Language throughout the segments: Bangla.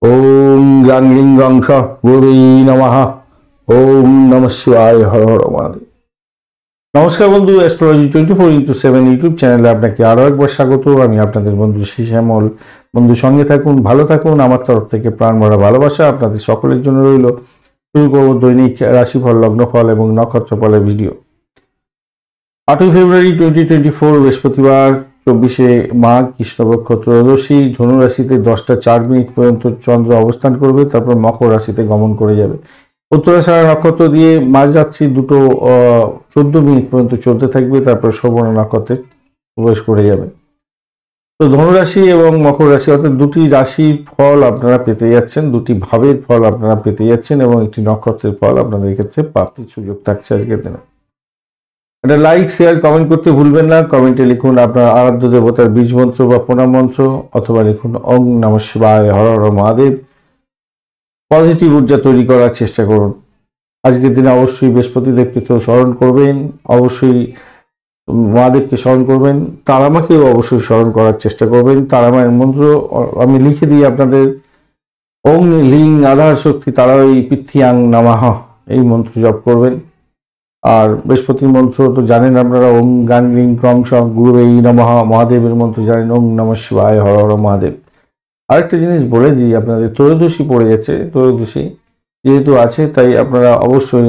ओम ग्रां ग्रीं ग्रां श गुरुवे नमः। ओम नमः शिवाय। हर हर महादेव। नमस्कार बंधु, एस्ट्रोलॉजी 24x7 ইউটিউব চ্যানেলে আপনাকে আরো একবার স্বাগত। আমি আপনাদের বন্ধু শ্যামল। বন্ধু সঙ্গে থাকুন, ভালো থাকুন। আমার তরফ থেকে প্রাণ ভরা ভালোবাসা আপনাদের সকলের জন্য রইল। শুরু করব দৈনিক রাশিফল, লগ্নফল এবং নক্ষত্রফলের ভিডিও। 8 ফেব্রুয়ারি 2024 বৃহস্পতিবার, 24শে মাঘ, কৃষ্ণপক্ষ ত্রয়োদশী। ধনু রাশিতে 10টা 4 মিনিট পর্যন্ত চন্দ্র অবস্থান করবে, তারপর মকর রাশিতে গমন করে যাবে। উত্তরাষাঢ়া নক্ষত্র দিয়ে মাঝরাত্রি 2:14 পর্যন্ত চলতে থাকবে, তারপর শ্রবণা নক্ষত্রে প্রবেশ করে যাবে। তো ধনুরাশি এবং মকর রাশি অর্থাৎ দুটি রাশির ফল আপনারা পেতে যাচ্ছেন, দুটি ভাবের ফল আপনারা পেতে যাচ্ছেন এবং একটি নক্ষত্রের ফল আপনাদের ক্ষেত্রে প্রাপ্তির সুযোগ থাকছে আজকের দিনে। একটা লাইক, শেয়ার, কমেন্ট করতে ভুলবেন না। কমেন্টে লিখুন আপনার আরাধ্য দেবতার বীজ মন্ত্র বা প্রণাম মন্ত্র, অথবা লিখুন ওম নমঃ শিবায়, হর হর মহাদেব। পজিটিভ ঊর্জা তৈরি করার চেষ্টা করুন। আজকের দিনে অবশ্যই বৃহস্পতিদেবকে তো স্মরণ করবেন, অবশ্যই মহাদেবকে স্মরণ করবেন, তারামাকেও অবশ্যই স্মরণ করার চেষ্টা করবেন। তারামায়ের মন্ত্র আমি লিখে দিই আপনাদের। ওম লিং আধার শক্তি তারাই পৃথ্বীয়াং নমঃ, এই মন্ত্র জপ করবেন। আর বৃহস্পতির মন্ত্র তো জানেন আপনারা, ওম গাং গ্রিং ক্রং শ গুরুবে নমঃ। মহাদেবের মন্ত্র জানেন, ওম নমঃ শিবায়, হর হর মহাদেব। আরেকটা জিনিস বলে দিই আপনাদের, ত্রয়োদশী পড়ে যাচ্ছে। ত্রয়োদশী যেহেতু আছে তাই আপনারা অবশ্যই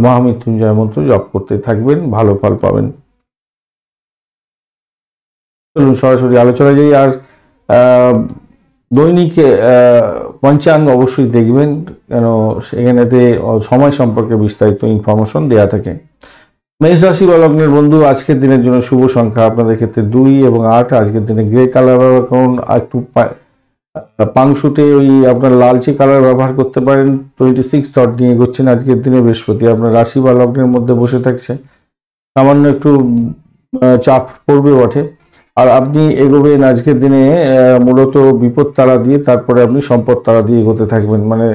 মহামৃত্যুঞ্জয় মন্ত্র জপ করতে থাকবেন, ভালো ফল পাবেন। চলুন সরাসরি আলোচনায় যাই। আর দৈনিক পঞ্চাঙ্গ অবশ্যই দেখবেন, কেন সেখানেতে সময় সম্পর্কে বিস্তারিত ইনফরমেশন দেওয়া থাকে। মেষ রাশি বা লগ্নের বন্ধু, আজকের দিনের জন্য শুভ সংখ্যা আপনাদের ক্ষেত্রে 2 এবং 8। আজকের দিনে গ্রে কালার ব্যবহার করুন, একটু পাংশুটে ওই আপনার লালচে কালার ব্যবহার করতে পারেন। 26 ডট নিয়ে এগোচ্ছেন আজকের দিনে। বৃহস্পতি আপনার রাশি বা লগ্নের মধ্যে বসে থাকছে, সামান্য একটু চাপ পড়বে বটে। আর আপনি এগোবেন আজকের দিনে মূলত বিপদ তারা দিয়ে, তারপরে আপনি সম্পদ তারা দিয়ে এগোতে থাকবেন। মানে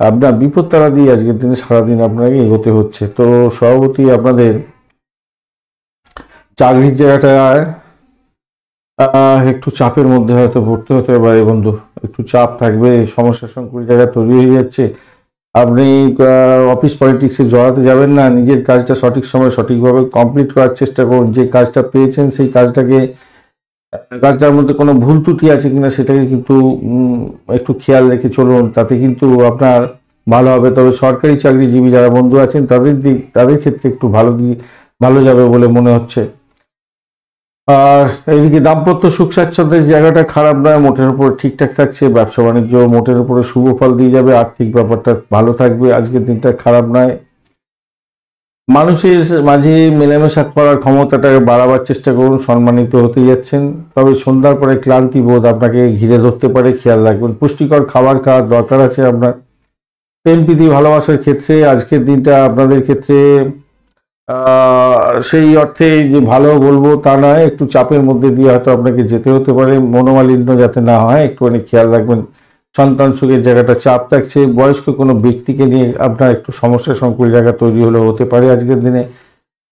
আপনার বিপদ তারা দিয়ে আজকের দিনে সারাদিন আপনাকে এগোতে হচ্ছে। তো সভাপতি আপনাদের চাকরির জায়গাটা একটু চাপের মধ্যে হয়তো পড়তে হতে পারে বন্ধু, একটু চাপ থাকবে, সমস্যা সংকুল জায়গা তৈরি হয়ে যাচ্ছে। আপনি অফিস পলিটিক্সে জড়াতে যাবেন না, নিজের কাজটা সঠিক সময় সঠিকভাবে কমপ্লিট করার চেষ্টা করুন। যে কাজটা পেয়েছেন সেই কাজটার মধ্যে কোনো ভুল ত্রুটি আছে কিনা সেটাকে কিন্তু একটু খেয়াল রেখে চলুন, তাতে কিন্তু আপনার ভালো হবে। তবে সরকারি চাকরিজীবী যারা বন্ধু আছেন তাদের ক্ষেত্রে একটু ভালো যাবে বলে মনে হচ্ছে। আর এইদিকে দাম্পত্য সুখ স্বাচ্ছন্দ্যের জায়গাটা খারাপ নয়, মোটের উপর ঠিকঠাক থাকছে। ব্যবসা বাণিজ্য মোটের উপরে শুভ ফল দিয়ে যাবে, আর্থিক ব্যাপারটা ভালো থাকবে। আজকের দিনটা খারাপ নয়। মানুষের মাঝে মেলামেশা করার ক্ষমতাটাকে বাড়াবার চেষ্টা করুন, সম্মানিত হতে যাচ্ছেন। তবে সন্ধ্যার পরে ক্লান্তি বোধ আপনাকে ঘিরে ধরতে পারে, খেয়াল রাখবেন। পুষ্টিকর খাবার খাওয়ার দরকার আছে আপনার। প্রেম প্রীতি ভালোবাসার ক্ষেত্রে আজকের দিনটা আপনাদের ক্ষেত্রে সেই অর্থে যে ভালো বলবো তা নয়, একটু চাপের মধ্যে দিয়ে হয়তো আপনাকে যেতে হতে পারে। মনোমালিন্য যাতে না হয় একটুখানি খেয়াল রাখবেন। সন্তান সুখের জায়গাটা চাপ থাকছে। বয়স্ক কোনো ব্যক্তিকে নিয়ে আপনার একটু সমস্যা সংকুল জায়গা তৈরি হতে পারে আজকের দিনে।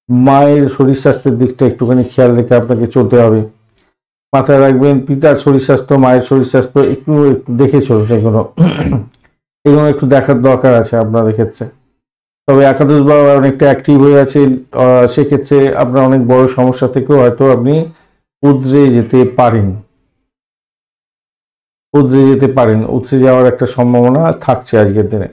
মায়ের শরীর স্বাস্থ্যের দিকটা একটুখানি খেয়াল রেখে আপনাকে চলতে হবে, মাথায় রাখবেন। পিতার শরীর স্বাস্থ্য, মায়ের শরীর স্বাস্থ্য একটু দেখে চলুন। এগুলো একটু দেখার দরকার আছে আপনাদের ক্ষেত্রে। তবে একাদশ ভাব অনেকটা অ্যাক্টিভ হয়ে আছে, সেক্ষেত্রে আপনার অনেক বড় সমস্যা থেকেও হয়তো আপনি উদ্রে যেতে পারেন। উৎসে যাওয়ার একটা সম্ভাবনা থাকছে আজকের দিনে।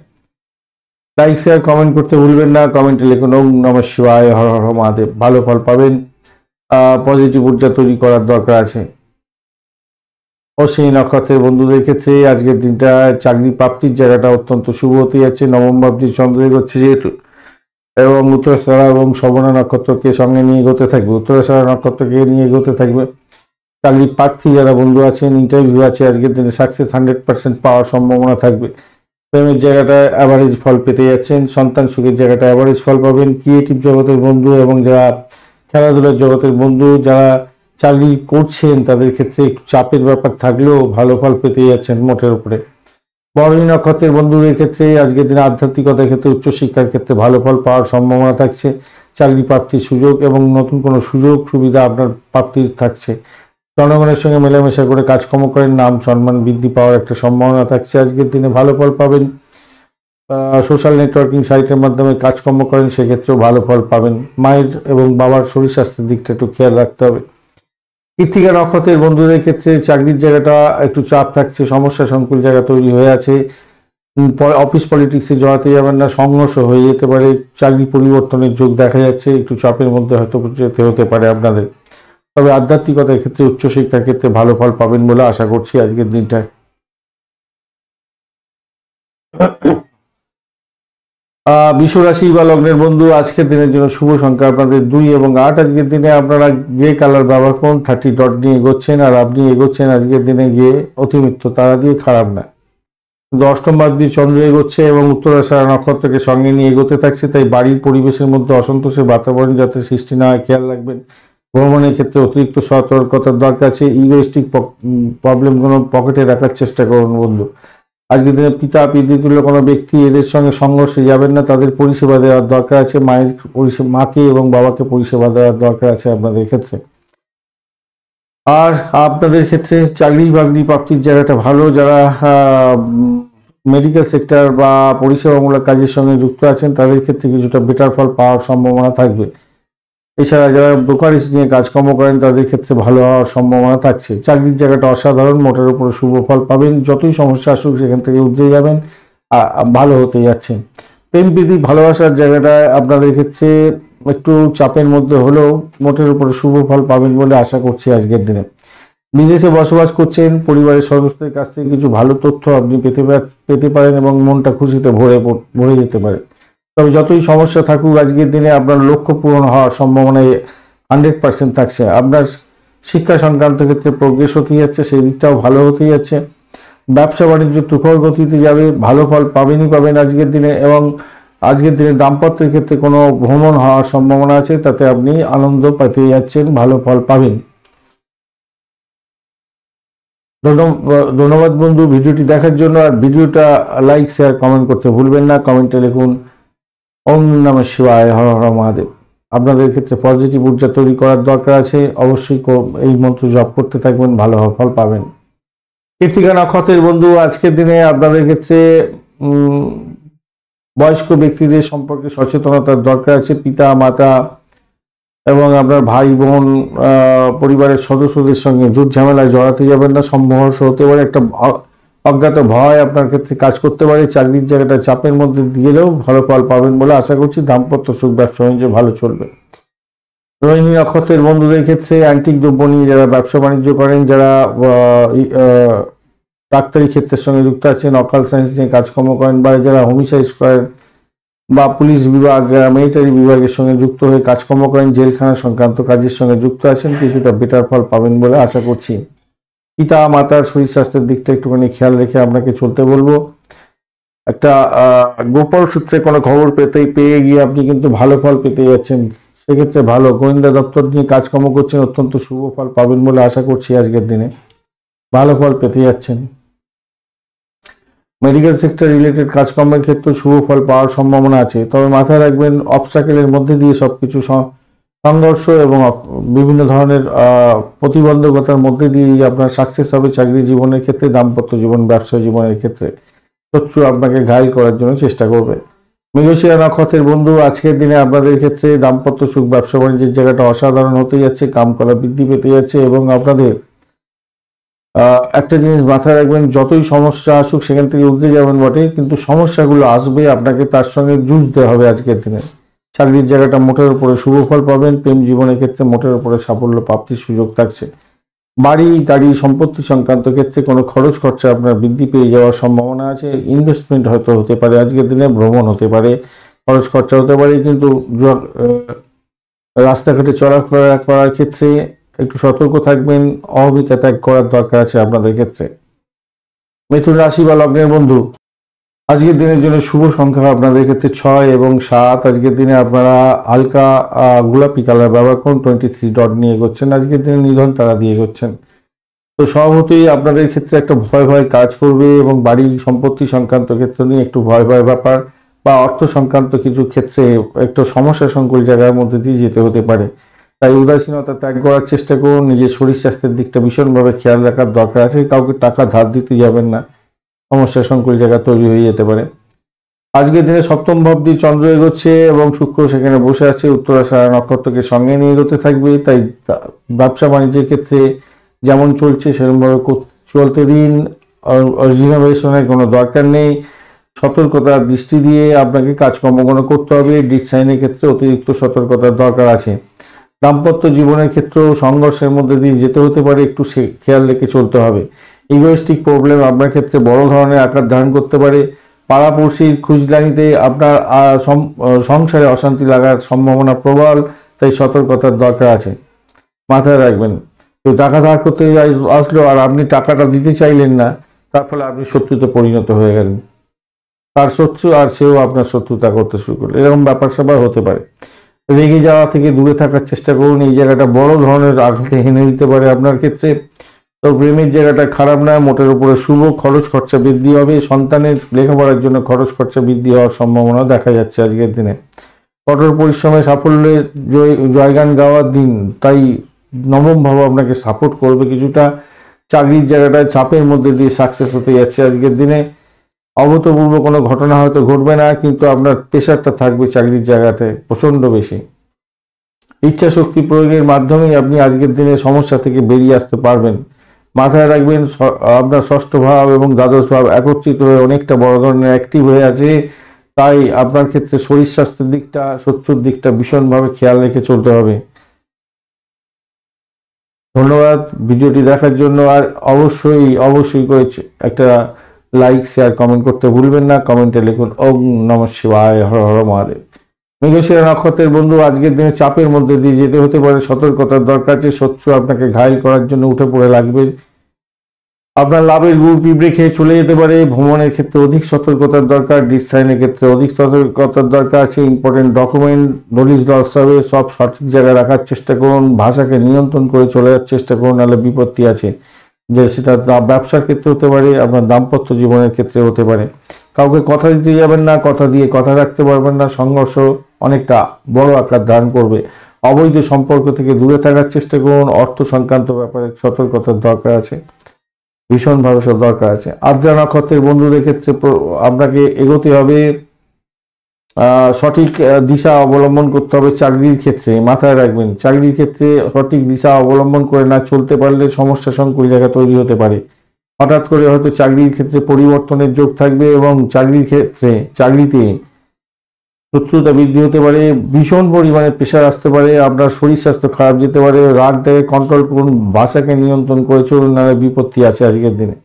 লাইক, শেয়ার, কমেন্ট করতে ভুলবেন না। কমেন্টে লিখুন ওম নমঃ শিবায়, হর হর মহাদেব। ভালো ফল পাবেন। পজিটিভ ঊর্জা তৈরি করার দরকার আছে। অশ্বিনী নক্ষত্রের বন্ধুদের ক্ষেত্রে আজকের দিনটা চাকরি প্রাপ্তির জায়গাটা অত্যন্ত শুভ হতে যাচ্ছে। নবম ভাবটি চন্দ্র এগোচ্ছে যেহেতু, এবং উত্তরাষাঢ়া এবং শ্রবণা নক্ষত্রকে সঙ্গে নিয়ে এগোতে থাকবে। উত্তরাষাঢ়া নক্ষত্রকে নিয়ে এগোতে থাকবে। চাকরি প্রার্থী যারা বন্ধু আছেন, ইন্টারভিউ আছে, আজকের দিনে সাকসেস 100% পাওয়ার সম্ভাবনা থাকবে। প্রেমের জায়গাটা অ্যাভারেজ ফল পেতে যাচ্ছেন। সন্তান সুখের জায়গাটা অ্যাভারেজ ফল পাবেন। ক্রিয়েটিভ জগতের বন্ধু এবং যারা খেলাধুলার জগতের বন্ধু, যারা চাকরি করছেন তাদের ক্ষেত্রে একটু চাপের ব্যাপার থাকলেও ভালো ফল পেতে যাচ্ছেন মোটের উপরে। বরণী নক্ষত্রের বন্ধুদের ক্ষেত্রে আজকের দিনে আধ্যাত্মিকতার ক্ষেত্রে, উচ্চশিক্ষার ক্ষেত্রে ভালো ফল পাওয়ার সম্ভাবনা থাকছে। চাকরি প্রাপ্তির সুযোগ এবং নতুন কোনো সুযোগ সুবিধা আপনার প্রাপ্তির থাকছে। জনগণের সঙ্গে মেলামেশা করে কাজকর্ম করেন, নাম সম্মান বৃদ্ধি পাওয়ার একটা সম্ভাবনা থাকছে। আজকের দিনে ভালো ফল পাবেন। সোশ্যাল নেটওয়ার্কিং সাইটের মাধ্যমে কাজকর্ম করেন, সেক্ষেত্রেও ভালো ফল পাবেন। মায়ের এবং বাবার শরীর স্বাস্থ্যের দিকটা একটু খেয়াল রাখতে হবে। কৃত্তিকা নক্ষত্রের বন্ধুদের ক্ষেত্রে চাকরির জায়গাটা একটু চাপ থাকছে, সমস্যা সংকুল জায়গা তৈরি হয়ে আছে। অফিস পলিটিক্সে জড়াতে যাবেন না, সংঘর্ষ হয়ে যেতে পারে। চাকরি পরিবর্তনের যোগ দেখা যাচ্ছে, একটু চাপের মধ্যে হয়তো যেতে হতে পারে আপনাদের। তবে আধ্যাত্মিকতার ক্ষেত্রে উচ্চশিক্ষার ক্ষেত্রে ভালো ফল পাবেন বলে আশা করছি আজকের দিনটায়। বিশ্বরাশি বা লগ্নের বন্ধু, আজকের দিনের জন্য শুভ সংখ্যা আপনাদের 2 এবং 8। আজকের দিনে আপনারা গ্রে কালার ব্যবহার করুন। 30 ডট নিয়ে এগোচ্ছেন, আর আপনি এগোচ্ছেন আজকের দিনে গিয়ে অতিমিত্র তারা দিয়ে, খারাপ না। কিন্তু অষ্টম ভাব দিয়ে চন্দ্র এগোচ্ছে এবং উত্তরাষাঢ়া নক্ষত্রকে সঙ্গে নিয়ে এগোতে থাকছে, তাই বাড়ির পরিবেশের মধ্যে অসন্তোষের বাতাবরণ যাতে সৃষ্টি না হয় খেয়াল রাখবেন। ভ্রমণের ক্ষেত্রে অতিরিক্ত সতর্কতার দরকার আছে। ইগোইস্টিক প্রবলেমগুলো পকেটে রাখার চেষ্টা করুন বন্ধু। আজকের দিনে পিতা পিতৃতুল্য কোনো ব্যক্তি, এদের সঙ্গে সংঘর্ষে যাবেন না, তাদের পরিষেবা দেওয়ার দরকার আছে। মাকে এবং বাবাকে পরিষেবা দেওয়ার দরকার আছে আপনাদের ক্ষেত্রে। আর আপনাদের ক্ষেত্রে চাকরি বাকরি প্রাপ্তির জায়গাটা ভালো। যারা মেডিকেল সেক্টর বা পরিষেবামূলক কাজের সঙ্গে যুক্ত আছেন তাদের ক্ষেত্রে কিছুটা বেটার ফল পাওয়ার সম্ভাবনা থাকবে। এছাড়া যারা ব্রোকারেজ নিয়ে কাজকর্ম করেন তাদের ক্ষেত্রে ভালো হওয়ার সম্ভাবনা থাকছে। চাকরির জায়গাটা অসাধারণ, মোটের উপরে শুভ ফল পাবেন। যতই সমস্যা আসুক সেখান থেকে উঠে যাবেন, ভালো হতে যাচ্ছে। প্রেম প্রীতি ভালোবাসার জায়গাটায় আপনাদের ক্ষেত্রে একটু চাপের মধ্যে হলেও মোটের উপরে শুভ ফল পাবেন বলে আশা করছি আজকের দিনে। বিদেশে বসবাস করছেন, পরিবারের সদস্যদের কাছ থেকে কিছু ভালো তথ্য আপনি পেতে পারেন এবং মনটা খুশিতে ভরে যেতে পারে। তবে যতই সমস্যা থাকুক আজকের দিনে আপনার লক্ষ্য পূরণ হওয়ার সম্ভাবনা 100% থাকছে। আপনার শিক্ষা সংক্রান্ত ক্ষেত্রে প্রোগ্রেস হতে যাচ্ছে, সেই দিকটাও ভালো হতে যাচ্ছে। ব্যবসা বাণিজ্য তুখর গতিতে যাবে, ভালো ফল পাবেন আজকের দিনে। এবং আজকের দিনে দাম্পত্যের ক্ষেত্রে কোনো ভ্রমণ হওয়ার সম্ভাবনা আছে, তাতে আপনি আনন্দ পেতে যাচ্ছেন, ভালো ফল পাবেন। ধন্যবাদ বন্ধু ভিডিওটি দেখার জন্য। আর ভিডিওটা লাইক শেয়ার কমেন্ট করতে ভুলবেন না। কমেন্টে লিখুন ওম নমঃ শিবায়, হর হর মহাদেব। আপনাদের ক্ষেত্রে পজিটিভ ঊর্জা তৈরি করার দরকার আছে, অবশ্যই এই মন্ত্র জপ করতে থাকবেন, ভালো ফল পাবেন। কৃত্তিকা নক্ষত্রের বন্ধু, আজকের দিনে আপনাদের ক্ষেত্রে বয়স্ক ব্যক্তিদের সম্পর্কে সচেতনতার দরকার আছে। পিতা মাতা এবং আপনার ভাই বোন, পরিবারের সদস্যদের সঙ্গে জুট ঝামেলায় জড়াতে যাবেন না, সংঘর্ষ হতে পারে। একটা অজ্ঞাত ভয় আপনার ক্ষেত্রে কাজ করতে পারে। চাকরির জায়গাটা চাপের মধ্যে গেলেও ভালো ফল পাবেন বলে আশা করছি। দাম্পত্য সুখ, ব্যবসা বাণিজ্য ভালো চলবে। রোহিণী নক্ষত্রের বন্ধুদের ক্ষেত্রে অ্যান্টিক দ্রব্য নিয়ে যারা ব্যবসা বাণিজ্য করেন, যারা ডাক্তারি ক্ষেত্রের সঙ্গে যুক্ত আছেন, অকাল সায়েন্স নিয়ে কাজকর্ম করেন, বা যারা হোমিসাইড করেন বা পুলিশ বিভাগ, মিলিটারি বিভাগের সঙ্গে যুক্ত হয়ে কাজকর্ম করেন, জেলখানা সংক্রান্ত কাজের সঙ্গে যুক্ত আছেন, কিছুটা বেটার ফল পাবেন বলে আশা করছি। পিতা মাতার শরীর স্বাস্থ্যের দিকটা একটুখানি খেয়াল রেখে আপনাকে চলতে বলবো। একটা গোপন সূত্রে কোনো খবর পেয়ে গিয়ে আপনি কিন্তু ভালো ফল পেতে যাচ্ছেন, সেক্ষেত্রে ভালো। গোয়েন্দা দপ্তর নিয়ে কাজকর্ম করছেন, অত্যন্ত শুভ ফল পাবেন বলে আশা করছি আজকের দিনে, ভালো ফল পেতে যাচ্ছেন। মেডিকেল সেক্টর রিলেটেড কাজকর্মের ক্ষেত্রে শুভ ফল পাওয়ার সম্ভাবনা আছে। তবে মাথায় রাখবেন অবস্ট্যাকেলের মধ্যে দিয়ে সবকিছু সংঘর্ষ এবং বিভিন্ন ধরনের প্রতিবন্ধকতার মধ্যে দিয়ে আপনার সাকসেস হবে চাকরি জীবনের ক্ষেত্রে, দাম্পত্য জীবন, ব্যবসা জীবনের ক্ষেত্রে শত্রু আপনাকে ঘায়েল করার জন্য চেষ্টা করবে। মৃগশিরা নক্ষত্রের বন্ধু, আজকের দিনে আপনাদের ক্ষেত্রে দাম্পত্য সুখ, ব্যবসা বাণিজ্যের জায়গাটা অসাধারণ হতে যাচ্ছে, কাম করা বৃদ্ধি পেতে যাচ্ছে। এবং আপনাদের একটা জিনিস মাথায় রাখবেন, যতই সমস্যা আসুক সেখান থেকে উঠতে যাবেন বটে, কিন্তু সমস্যাগুলো আসবে, আপনাকে তার সঙ্গে যুঝতে হবে আজকের দিনে। চাকরির জায়গাটা মোটের উপরে শুভ ফল পাবেন। প্রেম জীবনের ক্ষেত্রে মোটের উপরে সাফল্য প্রাপ্তির সুযোগ থাকছে। বাড়ি গাড়ি সম্পত্তি সংক্রান্ত ক্ষেত্রে কোনো খরচ খরচা আপনার বৃদ্ধি পেয়ে যাওয়ার সম্ভাবনা আছে। ইনভেস্টমেন্ট হয়তো হতে পারে আজকের দিনে, ভ্রমণ হতে পারে, খরচ খরচা হতে পারে। কিন্তু রাস্তাঘাটে চলাফেরা করার ক্ষেত্রে একটু সতর্ক থাকবেন, অহমিকা ত্যাগ করার দরকার আছে আপনাদের ক্ষেত্রে। মিথুন রাশি বা লগ্নের বন্ধু, আজকের দিনের জন্য শুভ সংখ্যা আপনাদের ক্ষেত্রে 6 এবং 7। আজকের দিনে আপনারা হালকা গোলাপি কালার ব্যবহার করুন। 23 ডট নিয়ে এগোচ্ছেন, আজকের দিনে নিধন তারা দিয়ে এগোচ্ছেন। তো স্বভাবতই আপনাদের ক্ষেত্রে একটা ভয় কাজ করবে এবং বাড়ি সম্পত্তি সংক্রান্ত ক্ষেত্র নিয়ে একটু ভয় ব্যাপার বা অর্থ সংক্রান্ত কিছু ক্ষেত্রে একটু সমস্যা সংকুল জায়গার মধ্যে দিয়ে যেতে হতে পারে। তাই উদাসীনতা ত্যাগ করার চেষ্টা করুন। নিজের শরীর স্বাস্থ্যের দিকটা ভীষণভাবে খেয়াল রাখার দরকার আছে। কাউকে টাকা ধার দিতে যাবেন না, সমস্যা সংকুল জায়গা তৈরি হয়ে যেতে পারে। আজকের দিনে সপ্তম ভাব দিয়ে চন্দ্র এগোচ্ছে এবং শুক্র সেখানে বসে আছে, উত্তরাষাঢ়া নক্ষত্রকে সঙ্গে নিয়ে এগোতে থাকবে। তাই ব্যবসা বাণিজ্যের ক্ষেত্রে যেমন চলছে সেরকমভাবে চলতে দিন। রিনোভেশনের কোনো দরকার নেই। সতর্কতার দৃষ্টি দিয়ে আপনাকে কাজকর্মগুলো করতে হবে। ডিসাইনের ক্ষেত্রে অতিরিক্ত সতর্কতার দরকার আছে। দাম্পত্য জীবনের ক্ষেত্রেও সংঘর্ষের মধ্যে দিয়ে যেতে হতে পারে, একটু খেয়াল রেখে চলতে হবে। ইগোয়েস্টিক প্রবলেম আপনার ক্ষেত্রে বড় ধরনের আকার ধারণ করতে পারে। পাড়াপড়শির খুঁজলানিতে আপনার সংসারে অশান্তি লাগার সম্ভাবনা প্রবল, তাই সতর্কতার দরকার আছে। মাথায় রাখবেন, কেউ টাকা ধার করতে আসলো আর আপনি টাকাটা দিতে চাইলেন না, তার ফলে আপনি শত্রুতে পরিণত হয়ে গেলেন। তার শত্রু আর সেও আপনার শত্রুতা করতে শুরু করলো, এরকম ব্যাপার স্যাপার হতে পারে। রেগে যাওয়া থেকে দূরে থাকার চেষ্টা করুন। এই জায়গাটা বড় ধরনের আঘাতে হেনে দিতে পারে আপনার ক্ষেত্রে। তো প্রেমের জায়গাটা খারাপ না, মোটের উপরে শুভ। খরচ খরচা বৃদ্ধি হবে। সন্তানের লেখাপড়ার জন্য খরচ খরচা বৃদ্ধি হওয়ার সম্ভাবনা দেখা যাচ্ছে আজকের দিনে। কঠোর পরিশ্রমে সাফল্যের জয়গান গাওয়ার দিন, তাই নবম ভাব আপনাকে সাপোর্ট করবে কিছুটা। চাকরির জায়গাটায় চাপের মধ্যে দিয়ে সাকসেস হতে যাচ্ছে আজকের দিনে। অভূতপূর্ব কোনো ঘটনা হয়তো ঘটবে না, কিন্তু আপনার প্রেশারটা থাকবে চাকরির জায়গাতে প্রচণ্ড বেশি। ইচ্ছা শক্তি প্রয়োগের মাধ্যমেই আপনি আজকের দিনে সমস্যা থেকে বেরিয়ে আসতে পারবেন। মাথায় রাখবেন, আপনার ষষ্ঠ ভাব এবং দ্বাদশ ভাব একত্রিত হয়ে অনেকটা বড় ধরনের অ্যাক্টিভ হয়ে আছে। তাই আপনার ক্ষেত্রে শরীর স্বাস্থ্যের দিকটা, শত্রুর দিকটা ভীষণভাবে খেয়াল রেখে চলতে হবে। ধন্যবাদ ভিডিওটি দেখার জন্য। আর অবশ্যই করে একটা লাইক, শেয়ার, কমেন্ট করতে ভুলবেন না। কমেন্টে লিখুন ওম নমঃ শিবায়, হর হর মহাদেব। মৃগশিরা নক্ষত্রের বন্ধু, আজকের দিনে চাপের মধ্যে দিয়ে যেতে হতে পারে, সতর্কতার দরকার আছে। শত্রু আপনাকে ঘায়েল করার জন্য উঠে পড়ে লাগবে। আপনার লাভের গুড় পিঁপড়ে খেয়ে চলে যেতে পারে। ভ্রমণের ক্ষেত্রে অধিক সতর্কতার দরকার। ডিসাইনের ক্ষেত্রে অধিক সতর্কতার দরকার আছে। ইম্পর্টেন্ট ডকুমেন্ট নলিজ লস হবে, সব সঠিক জায়গায় রাখার চেষ্টা করুন। ভাষাকে নিয়ন্ত্রণ করে চলে যাওয়ার চেষ্টা করুন, নাহলে বিপত্তি আছে। যে সেটা ব্যবসার ক্ষেত্রে হতে পারে, আপনার দাম্পত্য জীবনের ক্ষেত্রে হতে পারে। কাউকে কথা দিতে যাবেন না, কথা দিয়ে কথা রাখতে পারবেন না। সংঘর্ষ অনেকটা বড় আকার ধারণ করবে। অবৈধ সম্পর্ক থেকে দূরে থাকার চেষ্টা করুন। অর্থ সংক্রান্ত ব্যাপারে সতর্কতার দরকার আছে, ভীষণভাবে দরকার আছে। আদ্রা নক্ষত্রের বন্ধুদের ক্ষেত্রে আপনাকে এগোতে হবে, সঠিক দিশা অবলম্বন করতে হবে। চাকরির ক্ষেত্রে মাথায় রাখবেন, চাকরির ক্ষেত্রে সঠিক দিশা অবলম্বন করে না চলতে পারলে সমস্যা সংকুল জায়গা তৈরি হতে পারে। হঠাৎ করে হয়তো চাকরির ক্ষেত্রে পরিবর্তনের যোগ থাকবে এবং চাকরিতে শত্রুতা বৃদ্ধি হতে পারে। ভীষণ পরিমাণে প্রেশার আসতে পারে। আপনার শরীর স্বাস্থ্য খারাপ যেতে পারে। রাগটাকে কন্ট্রোল করুন, ভাষাকে নিয়ন্ত্রণ করে চলুন, নাহলে বিপত্তি আছে আজকের দিনে।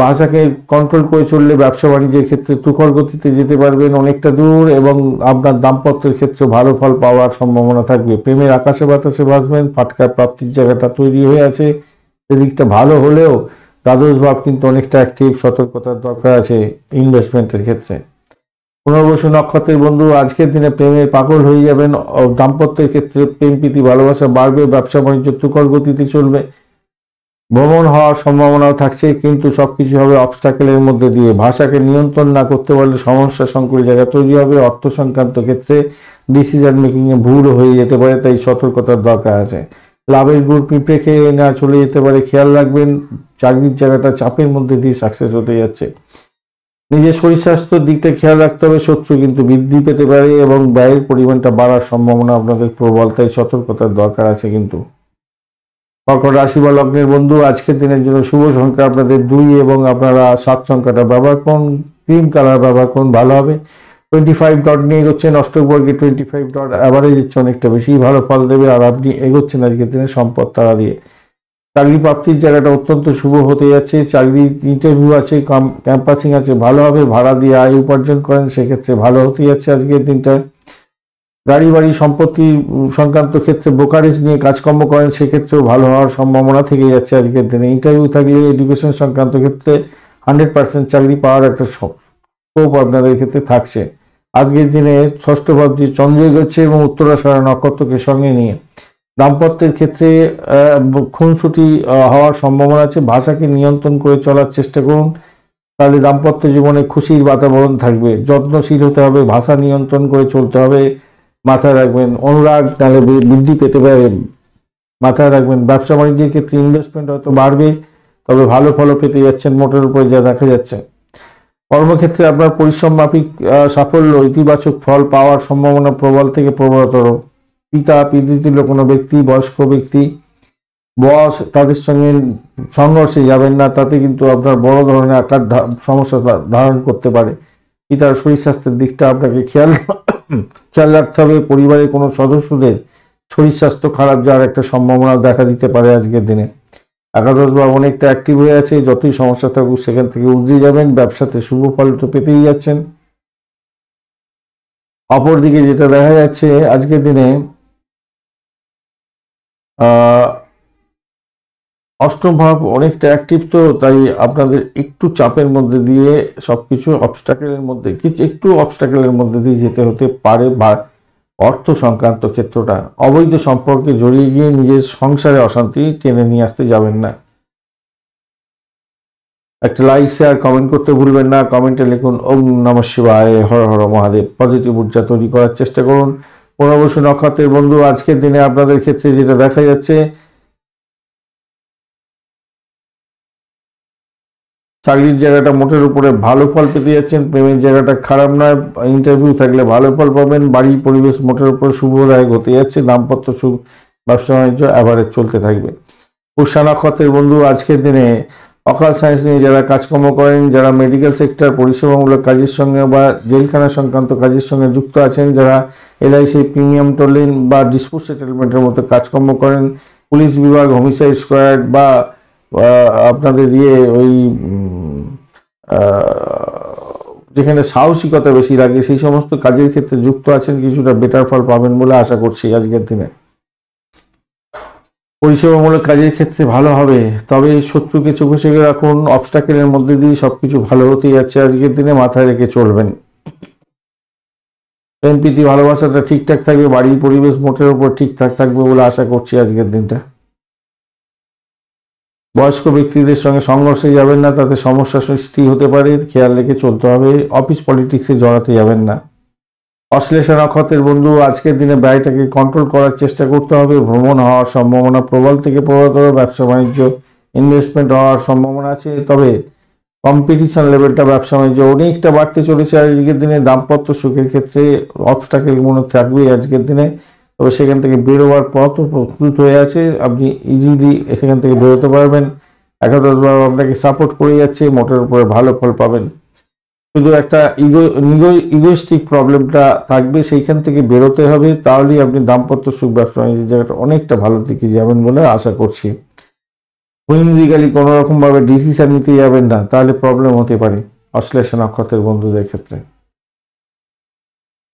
ভাষাকে কন্ট্রোল করে চললে ব্যবসা বাণিজ্যের ক্ষেত্রে তুখর গতিতে যেতে পারবেন অনেকটা দূর, এবং আপনার দাম্পত্যের ক্ষেত্রে ভালো ফল পাওয়ার সম্ভাবনা থাকবে। প্রেমের আকাশে বাতাসে ভাসবেন। ফাটকার প্রাপ্তির জায়গাটা তৈরি হয়ে আছে, এদিকটা ভালো হলেও দ্বাদশ ভাব কিন্তু অনেকটা অ্যাক্টিভ। সতর্কতার দরকার আছে ইনভেস্টমেন্টের ক্ষেত্রে। পুনর্বসু নক্ষত্রের বন্ধু, আজকের দিনে প্রেমের পাগল হয়ে যাবেন। দাম্পত্যের ক্ষেত্রে প্রেম প্রীতি ভালোবাসা বাড়বে। ব্যবসা বাণিজ্য তুখর গতিতে চলবে। ভ্রমণ হওয়ার সম্ভাবনাও থাকছে, কিন্তু সবকিছু হবে অবস্টাকেলের মধ্যে দিয়ে। ভাষাকে নিয়ন্ত্রণ না করতে পারলে সমস্যা সংকুল জায়গা তৈরি হবে। অর্থ সংক্রান্ত ক্ষেত্রে ডিসিশন মেকিংয়ে ভুল হয়ে যেতে পারে, তাই সতর্কতার দরকার আছে। লাভের গুড় পিঁপড়ে খেয়ে না চলে যেতে পারে, খেয়াল রাখবেন। চাকরির জায়গাটা চাপের মধ্যে দিয়ে সাকসেস হতে যাচ্ছে। নিজের শরীর স্বাস্থ্যের দিকটা খেয়াল রাখতে হবে। শত্রু কিন্তু বৃদ্ধি পেতে পারে এবং ব্যয়ের পরিমাণটা বাড়ার সম্ভাবনা আপনাদের প্রবল, তাই সতর্কতার দরকার আছে কিন্তু। কর্কট রাশি বা লগ্নের বন্ধু, আজকের দিনের জন্য শুভ সংখ্যা আপনাদের 2 এবং আপনারা 7 সংখ্যাটা ব্যবহার করুন। ক্রিম কালার ব্যবহার করুন, ভালো হবে। 25 ডট নিয়ে এগোচ্ছেন। অষ্টবর্গে 25 ডট অ্যাভারেজ হচ্ছে অনেকটা বেশি ভালো ফল দেবে। আর আপনি এগোচ্ছেন আজকের দিনে সম্পদ তারা দিয়ে। চাকরি প্রাপ্তির জায়গাটা অত্যন্ত শুভ হতে যাচ্ছে। চাকরি ইন্টারভিউ আছে, ক্যাম্পাসিং আছে, ভালো হবে। ভাড়া দিয়ে আয় উপার্জন করেন, সেক্ষেত্রে ভালো হতে যাচ্ছে আজকের দিনটা। গাড়ি বাড়ি সম্পত্তি সংক্রান্ত ক্ষেত্রে ব্রোকারেজ নিয়ে কাজকর্ম করেন, সেক্ষেত্রেও ভালো হওয়ার সম্ভাবনা থেকে যাচ্ছে আজকের দিনে। ইন্টারভিউ থাকলে এডুকেশন সংক্রান্ত ক্ষেত্রে 100% চাকরি পাওয়ার একটা স্কোপ আপনাদের ক্ষেত্রে থাকছে। আজকের দিনে ষষ্ঠ ভাব দিয়ে চন্দ্র এগোচ্ছে এবং উত্তরাষাঢ়া নক্ষত্রকে সঙ্গে নিয়ে। দাম্পত্যের ক্ষেত্রে খুনসুটি হওয়ার সম্ভাবনা আছে। ভাষাকে নিয়ন্ত্রণ করে চলার চেষ্টা করুন, তাহলে দাম্পত্য জীবনে খুশির বাতাবরণ থাকবে। যত্নশীল হতে হবে, ভাষা নিয়ন্ত্রণ করে চলতে হবে। মাথায় রাখবেন। অনুরাগ নাহলে বৃদ্ধি পেতে পারে, মাথায় রাখবেন। ব্যবসা বাণিজ্যের ক্ষেত্রে ইনভেস্টমেন্ট হয়তো বাড়বে, তবে ভালো ফলও পেতে যাচ্ছেন মোটের উপরে যা দেখা যাচ্ছে। কর্মক্ষেত্রে আপনার পরিশ্রম মাফিক সাফল্য, ইতিবাচক ফল পাওয়ার সম্ভাবনা প্রবল থেকে প্রবলতর। পিতা, পিতৃতুল্য কোনো ব্যক্তি, বয়স্ক ব্যক্তি, বস, তাদের সঙ্গে সংঘর্ষে যাবেন না, তাতে কিন্তু আপনার বড় ধরনের আকার সমস্যা ধারণ করতে পারে। পিতার শরীর স্বাস্থ্যের দিকটা আপনাকে খেয়াল রাখতে হবে। পরিবারের কোনো সদস্যদের শরীর স্বাস্থ্য খারাপ যাওয়ার একটা সম্ভাবনা দেখা দিতে পারে আজকের দিনে। একাদশ ভাব অনেকটা অ্যাক্টিভ হয়ে আছে, যতই সমস্যা থাকুক সেখান থেকে উঠে যাবেন। ব্যবসাতে শুভ ফল তো পেতেই যাচ্ছেন। অপরদিকে যেটা দেখা যাচ্ছে আজকের দিনে অষ্টম ভাব অনেকটা অ্যাক্টিভ, তো তাই আপনাদের একটু চাপের মধ্যে দিয়ে সবকিছু অবস্টাকেলের মধ্যে দিয়ে যেতে হতে পারে। বা অর্থ সংক্রান্ত ক্ষেত্রটা, অবৈধ সম্পর্কে জড়িয়ে গিয়ে নিজের সংসারে অশান্তি টেনে নিয়ে আসতে যাবেন না। একটা লাইক, শেয়ার, কমেন্ট করতে ভুলবেন না। কমেন্টে লিখুন ওম নমঃ শিবায়, হর হর মহাদেব। পজিটিভ ঊর্জা তৈরি করার চেষ্টা করুন। পুনর্বসু নক্ষত্রের বন্ধু, আজকের দিনে আপনাদের ক্ষেত্রে যেটা দেখা যাচ্ছে, চাকরির জায়গাটা মোটের উপরে ভালো ফল পেতে যাচ্ছেন। প্রেমের জায়গাটা খারাপ নয়, ইন্টারভিউ থাকলে ভালো ফল পাবেন। বাড়ি পরিবেশ মোটের উপরে শুভদায়ক হতে যাচ্ছে। দাম্পত্য সুখ, ব্যবসা বাণিজ্য অ্যাভারেজ চলতে থাকবে। পুষ্যা নক্ষত্রের বন্ধু, আজকের দিনে অকাল সায়েন্স নিয়ে যারা কাজকর্ম করেন, যারা মেডিকেল সেক্টর, পরিষেবামূলক কাজের সঙ্গে বা জেলখানা সংক্রান্ত কাজের সঙ্গে যুক্ত আছেন, যারা এলআইসি প্রিমিয়াম টোলিং বা ডিসপুট সেটেলমেন্টের মতো কাজকর্ম করেন, পুলিশ বিভাগ, হোমিসাইড স্কোয়াড বা আপনাদের ওই যেখানে সাহসিকতা বেশি লাগে সেই সমস্ত কাজের ক্ষেত্রে যুক্ত আছেন, কিছুটা বেটার ফল পাবেন বলে আশা করছি আজকের দিনে। পরিষেবামূলক কাজের ক্ষেত্রে ভালো হবে, তবে শত্রুকে চোখে চোখে রাখুন। অবস্টাকেলের মধ্যে দিয়ে সবকিছু ভালো হতেই যাচ্ছে আজকের দিনে, মাথায় রেখে চলবেন। প্রেম প্রীতি ভালোবাসাটা ঠিকঠাক থাকবে। বাড়ির পরিবেশ মোটের উপর ঠিকঠাক থাকবে বলে আশা করছি আজকের দিনটা। বয়স্ক ব্যক্তিদের সঙ্গে সংঘর্ষে যাবেন না, তাতে সমস্যা সৃষ্টি হতে পারে, খেয়াল রেখে চলতে হবে। অফিস পলিটিক্সে জড়াতে যাবেন না। অশ্লেষা নক্ষত্রের বন্ধু, আজকের দিনে ব্যয়টাকে কন্ট্রোল করার চেষ্টা করতে হবে। ভ্রমণ হওয়ার সম্ভাবনা প্রবল থেকে প্রবলতর। ব্যবসা বাণিজ্য ইনভেস্টমেন্ট হওয়ার সম্ভাবনা আছে, তবে কম্পিটিশন লেভেলটা ব্যবসা বাণিজ্য অনেকটা বাড়তে চলেছে আজকের দিনে। দাম্পত্য সুখের ক্ষেত্রে অবস্টাকেল মনে থাকবে আজকের দিনে, তবে সেখান থেকে বেরোবার পথও প্রস্তুত হয়ে আছে। আপনি ইজিলি সেখান থেকে বেরোতে পারবেন। একাদশ ভাব আপনাকে সাপোর্ট করে যাচ্ছে, মোটের উপরে ভালো ফল পাবেন। শুধু একটা ইগোইস্টিক প্রবলেমটা থাকবে, সেইখান থেকে বেরোতে হবে, তাহলেই আপনি দাম্পত্য সুখ, ব্যবসা বাণিজ্যের জায়গাটা অনেকটা ভালো দিকে যাবেন বলে আশা করছি। হুইমজিক্যালি কোনো রকম ভাবে ডিসিশন নিতে যাবেন না, তাহলে প্রবলেম হতে পারে অশ্লেষা নক্ষত্রের বন্ধুদের ক্ষেত্রে।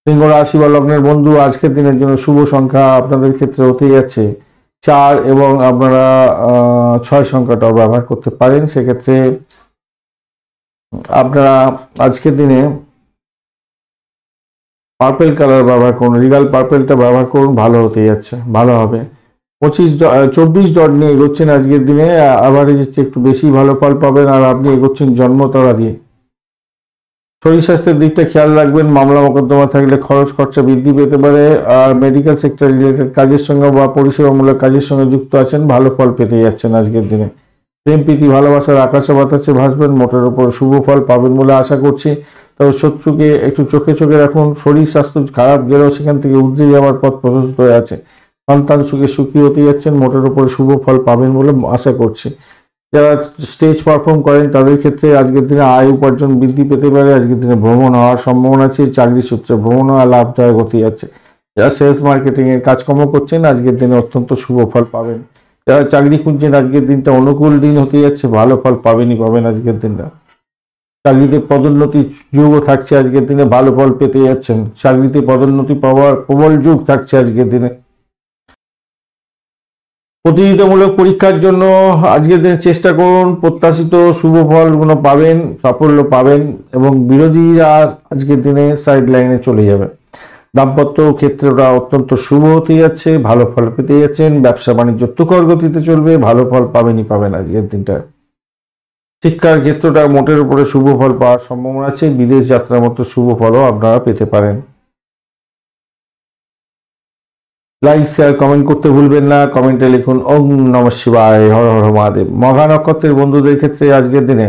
সিংহ রাশি বা লগ্নের বন্ধু, আজকের দিনের জন্য শুভ সংখ্যা আপনাদের ক্ষেত্রে হতে যাচ্ছে 4 এবং আপনারা 6 সংখ্যাটাও ব্যবহার করতে পারেন। সেক্ষেত্রে আপনারা আজকের দিনে পার্পেল কালার ব্যবহার করুন, রিগাল পার্পেলটা ব্যবহার করুন, ভালো হতে যাচ্ছে, ভালো হবে। 24 ডট নিয়ে এগোচ্ছেন আজকের দিনে, অ্যাভারেজের চেয়ে একটু বেশি ভালো ফল পাবেন। আর আপনি এগোচ্ছেন জন্মতারা দিয়ে। শরীর স্বাস্থ্যের দিকটা খেয়াল রাখবেন। মামলা মোকদ্দমা থাকলে খরচ খরচা বৃদ্ধি পেতে পারে। আর মেডিকেল সেক্টর রিলেটেড কাজের সঙ্গে বা পরিষেবামূলক কাজের সঙ্গে যুক্ত আছেন, ভালো ফল পেতে যাচ্ছেন আজকের দিনে। প্রেম প্রীতি ভালোবাসার আকাশে বাতাসে ভাসবেন, মোটের উপর শুভ ফল পাবেন বলে আশা করছি। তবে শত্রুকে একটু চোখে চোখে রাখুন। শরীর স্বাস্থ্য খারাপ গেলেও সেখান থেকে উঠে যাওয়ার পথ প্রশস্ত হয়ে আছে। সন্তান সুখে সুখী হতে যাচ্ছেন, মোটের উপরে শুভ ফল পাবেন বলে আশা করছি। যারা স্টেজ পারফর্ম করেন তাদের ক্ষেত্রে আজকের দিনে আয় উপার্জন বৃদ্ধি পেতে পারে। আজকের দিনে ভ্রমণ হওয়ার সম্ভাবনা আছে, চাকরি সূত্রে ভ্রমণ হওয়া লাভদায়ক হতে যাচ্ছে। যারা সেলস মার্কেটিং এর কাজকর্ম করছেন আজকের দিনে অত্যন্ত শুভ ফল পাবেন। যারা চাকরি খুঁজছেন আজকের দিনটা অনুকূল দিন হতে যাচ্ছে, ভালো ফল পাবেন আজকের দিনটা। চাকরিতে পদোন্নতি যোগও থাকছে আজকের দিনে, ভালো ফল পেতে যাচ্ছেন। চাকরিতে পদোন্নতি পাওয়ার প্রবল যোগ থাকছে আজকের দিনে। প্রতিযোগিতামূলক পরীক্ষার জন্য আজকের দিনে চেষ্টা করুন, প্রত্যাশিত শুভ ফলগুলো পাবেন, সাফল্য পাবেন এবং বিরোধীরা আজকের দিনে সাইড লাইনে চলে যাবে। দাম্পত্য ক্ষেত্রটা অত্যন্ত শুভ হতে যাচ্ছে, ভালো ফল পেতে যাচ্ছেন। ব্যবসা বাণিজ্য তুখর গতিতে চলবে, ভালো ফল পাবেন আজকের দিনটা। শিক্ষার ক্ষেত্রটা মোটের উপরে শুভ ফল পাওয়ার সম্ভাবনা আছে। বিদেশ যাত্রার মতো শুভ ফলও আপনারা পেতে পারেন। লাইক শেয়ার কমেন্ট করতে ভুলবেন না। কমেন্টে লিখুন ওম নমঃ শিবায়, হর হর মহাদেব। মঘা নক্ষত্রের বন্ধুদের ক্ষেত্রে আজকের দিনে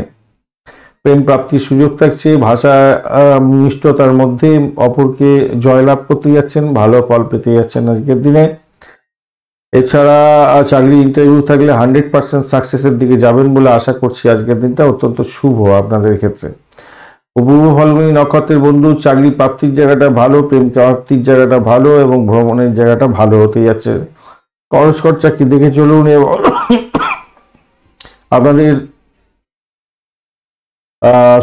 প্রেম প্রাপ্তির সুযোগ থাকছে। ভাষা মিষ্টতার মধ্যে অপরকে জয়লাভ করতে যাচ্ছেন, ভালো ফল পেতে যাচ্ছেন আজকের দিনে। এছাড়া চাকরি ইন্টারভিউ থাকলে 100% সাকসেসের দিকে যাবেন বলে আশা করছি। আজকের দিনটা অত্যন্ত শুভ আপনাদের ক্ষেত্রে। পূর্ব ফাল্গুনী নক্ষত্রের বন্ধু, চাকরি প্রাপ্তির জায়গাটা ভালো, প্রেম প্রাপ্তির জায়গাটা ভালো এবং ভ্রমণের জায়গাটা ভালো হতে যাচ্ছে। খরচ খরচা কি দেখে চলুন এবং আপনাদের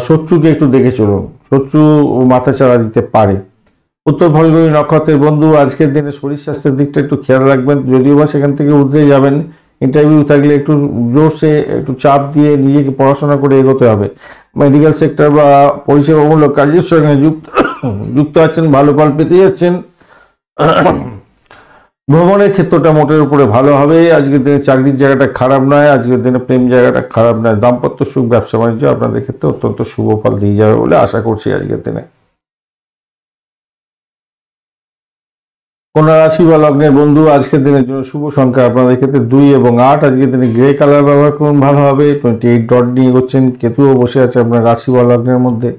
শত্রুকে একটু দেখে চলুন, শত্রু মাথাচাড়া দিতে পারে। উত্তর ফাল্গুনী নক্ষত্রের বন্ধু, আজকের দিনে শরীর স্বাস্থ্যের দিকটা একটু খেয়াল রাখবেন। যদিও বা সেখান থেকে উঠে যাবেন, ইন্টারভিউ থাকলে একটু জোরসে একটু চাপ দিয়ে নিজেকে পড়াশোনা করে এগোতে হবে। মেডিকেল সেক্টর বা পরিষেবামূলক কাজের সঙ্গে যুক্ত আছেন, ভালো ফল পেতে যাচ্ছেন। ভ্রমণের ক্ষেত্রটা মোটের উপরে ভালো হবে। আজকের দিনে চাকরির জায়গাটা খারাপ নয়, আজকের দিনে প্রেম জায়গাটা খারাপ নয়। দাম্পত্য সুখ, ব্যবসা বাণিজ্য আপনাদের ক্ষেত্রে অত্যন্ত শুভ ফল দিয়ে যাবে বলে আশা করছি আজকের দিনে। কন্যা রাশি বা লগ্নের বন্ধু, আজকের দিনের জন্য শুভ সংখ্যা আপনাদের ক্ষেত্রে 2 এবং 8। আজকের দিনে গ্রে কালার ব্যবহার করুন, ভালো হবে। 28 ডট নিয়ে এগোচ্ছেন, কেতুও বসে আছে আপনার রাশি বা লগ্নের মধ্যে।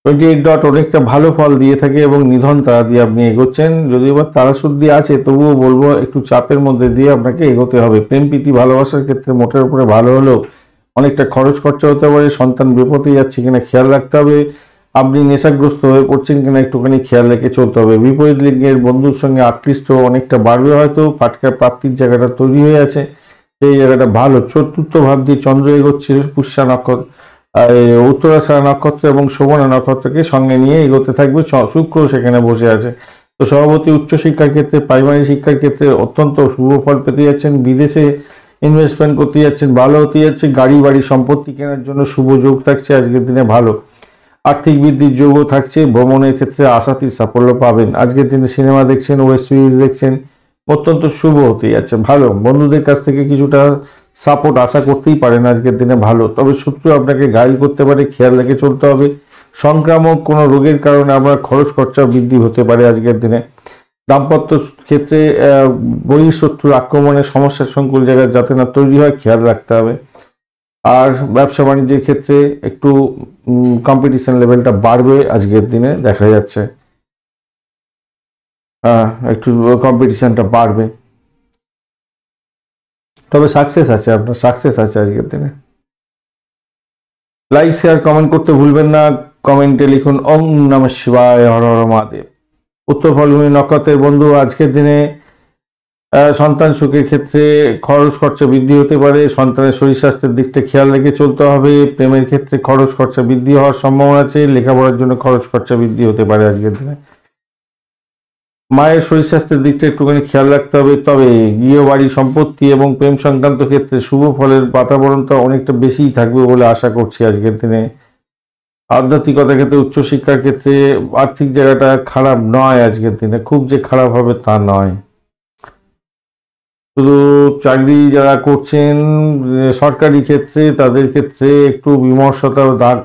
28 ডট অনেকটা ভালো ফল দিয়ে থাকে এবং নিধন তারা দিয়ে আপনি এগোচ্ছেন। যদিও বা তারা শুদ্ধি আছে, তবুও বলবো একটু চাপের মধ্যে দিয়ে আপনাকে এগোতে হবে। প্রেম প্রীতি ভালোবাসার ক্ষেত্রে মোটের উপরে ভালো হলেও অনেকটা খরচ খরচা হতে পারে। সন্তান বিপদে যাচ্ছে কিনা খেয়াল রাখতে হবে। আপনি নেশাগ্রস্ত হয়ে পড়ছেন কিনা একটুখানি খেয়াল রেখে চলতে হবে। বিপরীত লিঙ্গের বন্ধুর সঙ্গে আকৃষ্ট অনেকটা বাড়বে, হয়তো ফাটকা প্রাপ্তির জায়গাটা তৈরি হয়ে আছে, সেই জায়গাটা ভালো। চতুর্থ ভাব দিয়ে চন্দ্র এগোচ্ছে পুষ্যা নক্ষত্র, উত্তরাষাঢ়া নক্ষত্র এবং শোভনা নক্ষত্রকে সঙ্গে নিয়ে এগোতে থাকবে। শুক্র সেখানে বসে আছে। তো সভাপতি উচ্চশিক্ষার ক্ষেত্রে, প্রাইমারি শিক্ষার ক্ষেত্রে অত্যন্ত শুভ ফল পেতে যাচ্ছেন। বিদেশে ইনভেস্টমেন্ট করতে যাচ্ছেন, ভালো হতে যাচ্ছে। গাড়ি বাড়ি সম্পত্তি কেনার জন্য শুভ যোগ থাকছে আজকের দিনে, ভালো। আর্থিক বৃদ্ধির যোগও থাকছে। ভ্রমণের ক্ষেত্রে আশাতীত সাফল্য পাবেন। আজকের দিনে সিনেমা দেখছেন, ওয়েব সিরিজ দেখছেন, অত্যন্ত শুভ হতে যাচ্ছে, ভালো। বন্ধুদের কাছ থেকে কিছুটা সাপোর্ট আশা করতেই পারেন আজকের দিনে, ভালো। তবে শত্রু আপনাকে ঘায়েল করতে পারে, খেয়াল রেখে চলতে হবে। সংক্রামক কোনো রোগের কারণে আপনার খরচ খরচা বৃদ্ধি হতে পারে আজকের দিনে। দাম্পত্য ক্ষেত্রে বহিঃশত্রুর আক্রমণে সমস্যার সংকুল জায়গায় যাতে না তৈরি হয় খেয়াল রাখতে হবে। আর ব্যবসা বাণিজ্যের ক্ষেত্রে একটু কম্পিটিশন লেভেলটা বাড়বে আজকের দিনে দেখা যাচ্ছে। একটু কম্পিটিশনটা বাড়বে, তবে সাকসেস আছে, আপনার সাকসেস আছে আজকের দিনে। লাইক শেয়ার কমেন্ট করতে ভুলবেন না। কমেন্টে লিখুন ওম নমঃ শিবায়, হর হর মহাদেব। উত্তর ফাল্গুনী নক্ষত্রের বন্ধু, আজকের দিনে সন্তান সুখের ক্ষেত্রে খরচ খরচা বৃদ্ধি হতে পারে। সন্তানের শরীর স্বাস্থ্যের দিকটা খেয়াল রেখে চলতে হবে। প্রেমের ক্ষেত্রে খরচ খরচা বৃদ্ধি হওয়ার সম্ভাবনা আছে। লেখাপড়ার জন্য খরচ খরচা বৃদ্ধি হতে পারে আজকের দিনে। মায়ের শরীর স্বাস্থ্যের দিকটা একটুখানি খেয়াল রাখতে হবে। তবে গৃহবাড়ি সম্পত্তি এবং প্রেম সংক্রান্ত ক্ষেত্রে শুভ ফলের বাতাবরণটা অনেকটা বেশিই থাকবে বলে আশা করছি আজকের দিনে। আধ্যাত্মিকতার ক্ষেত্রে, উচ্চশিক্ষার ক্ষেত্রে আর্থিক জায়গাটা খারাপ নয় আজকের দিনে, খুব যে খারাপ হবে তা নয়। শুধু চাকরি যারা করছেন সরকারি ক্ষেত্রে, তাদের ক্ষেত্রে একটু বিমর্ষতার দাগ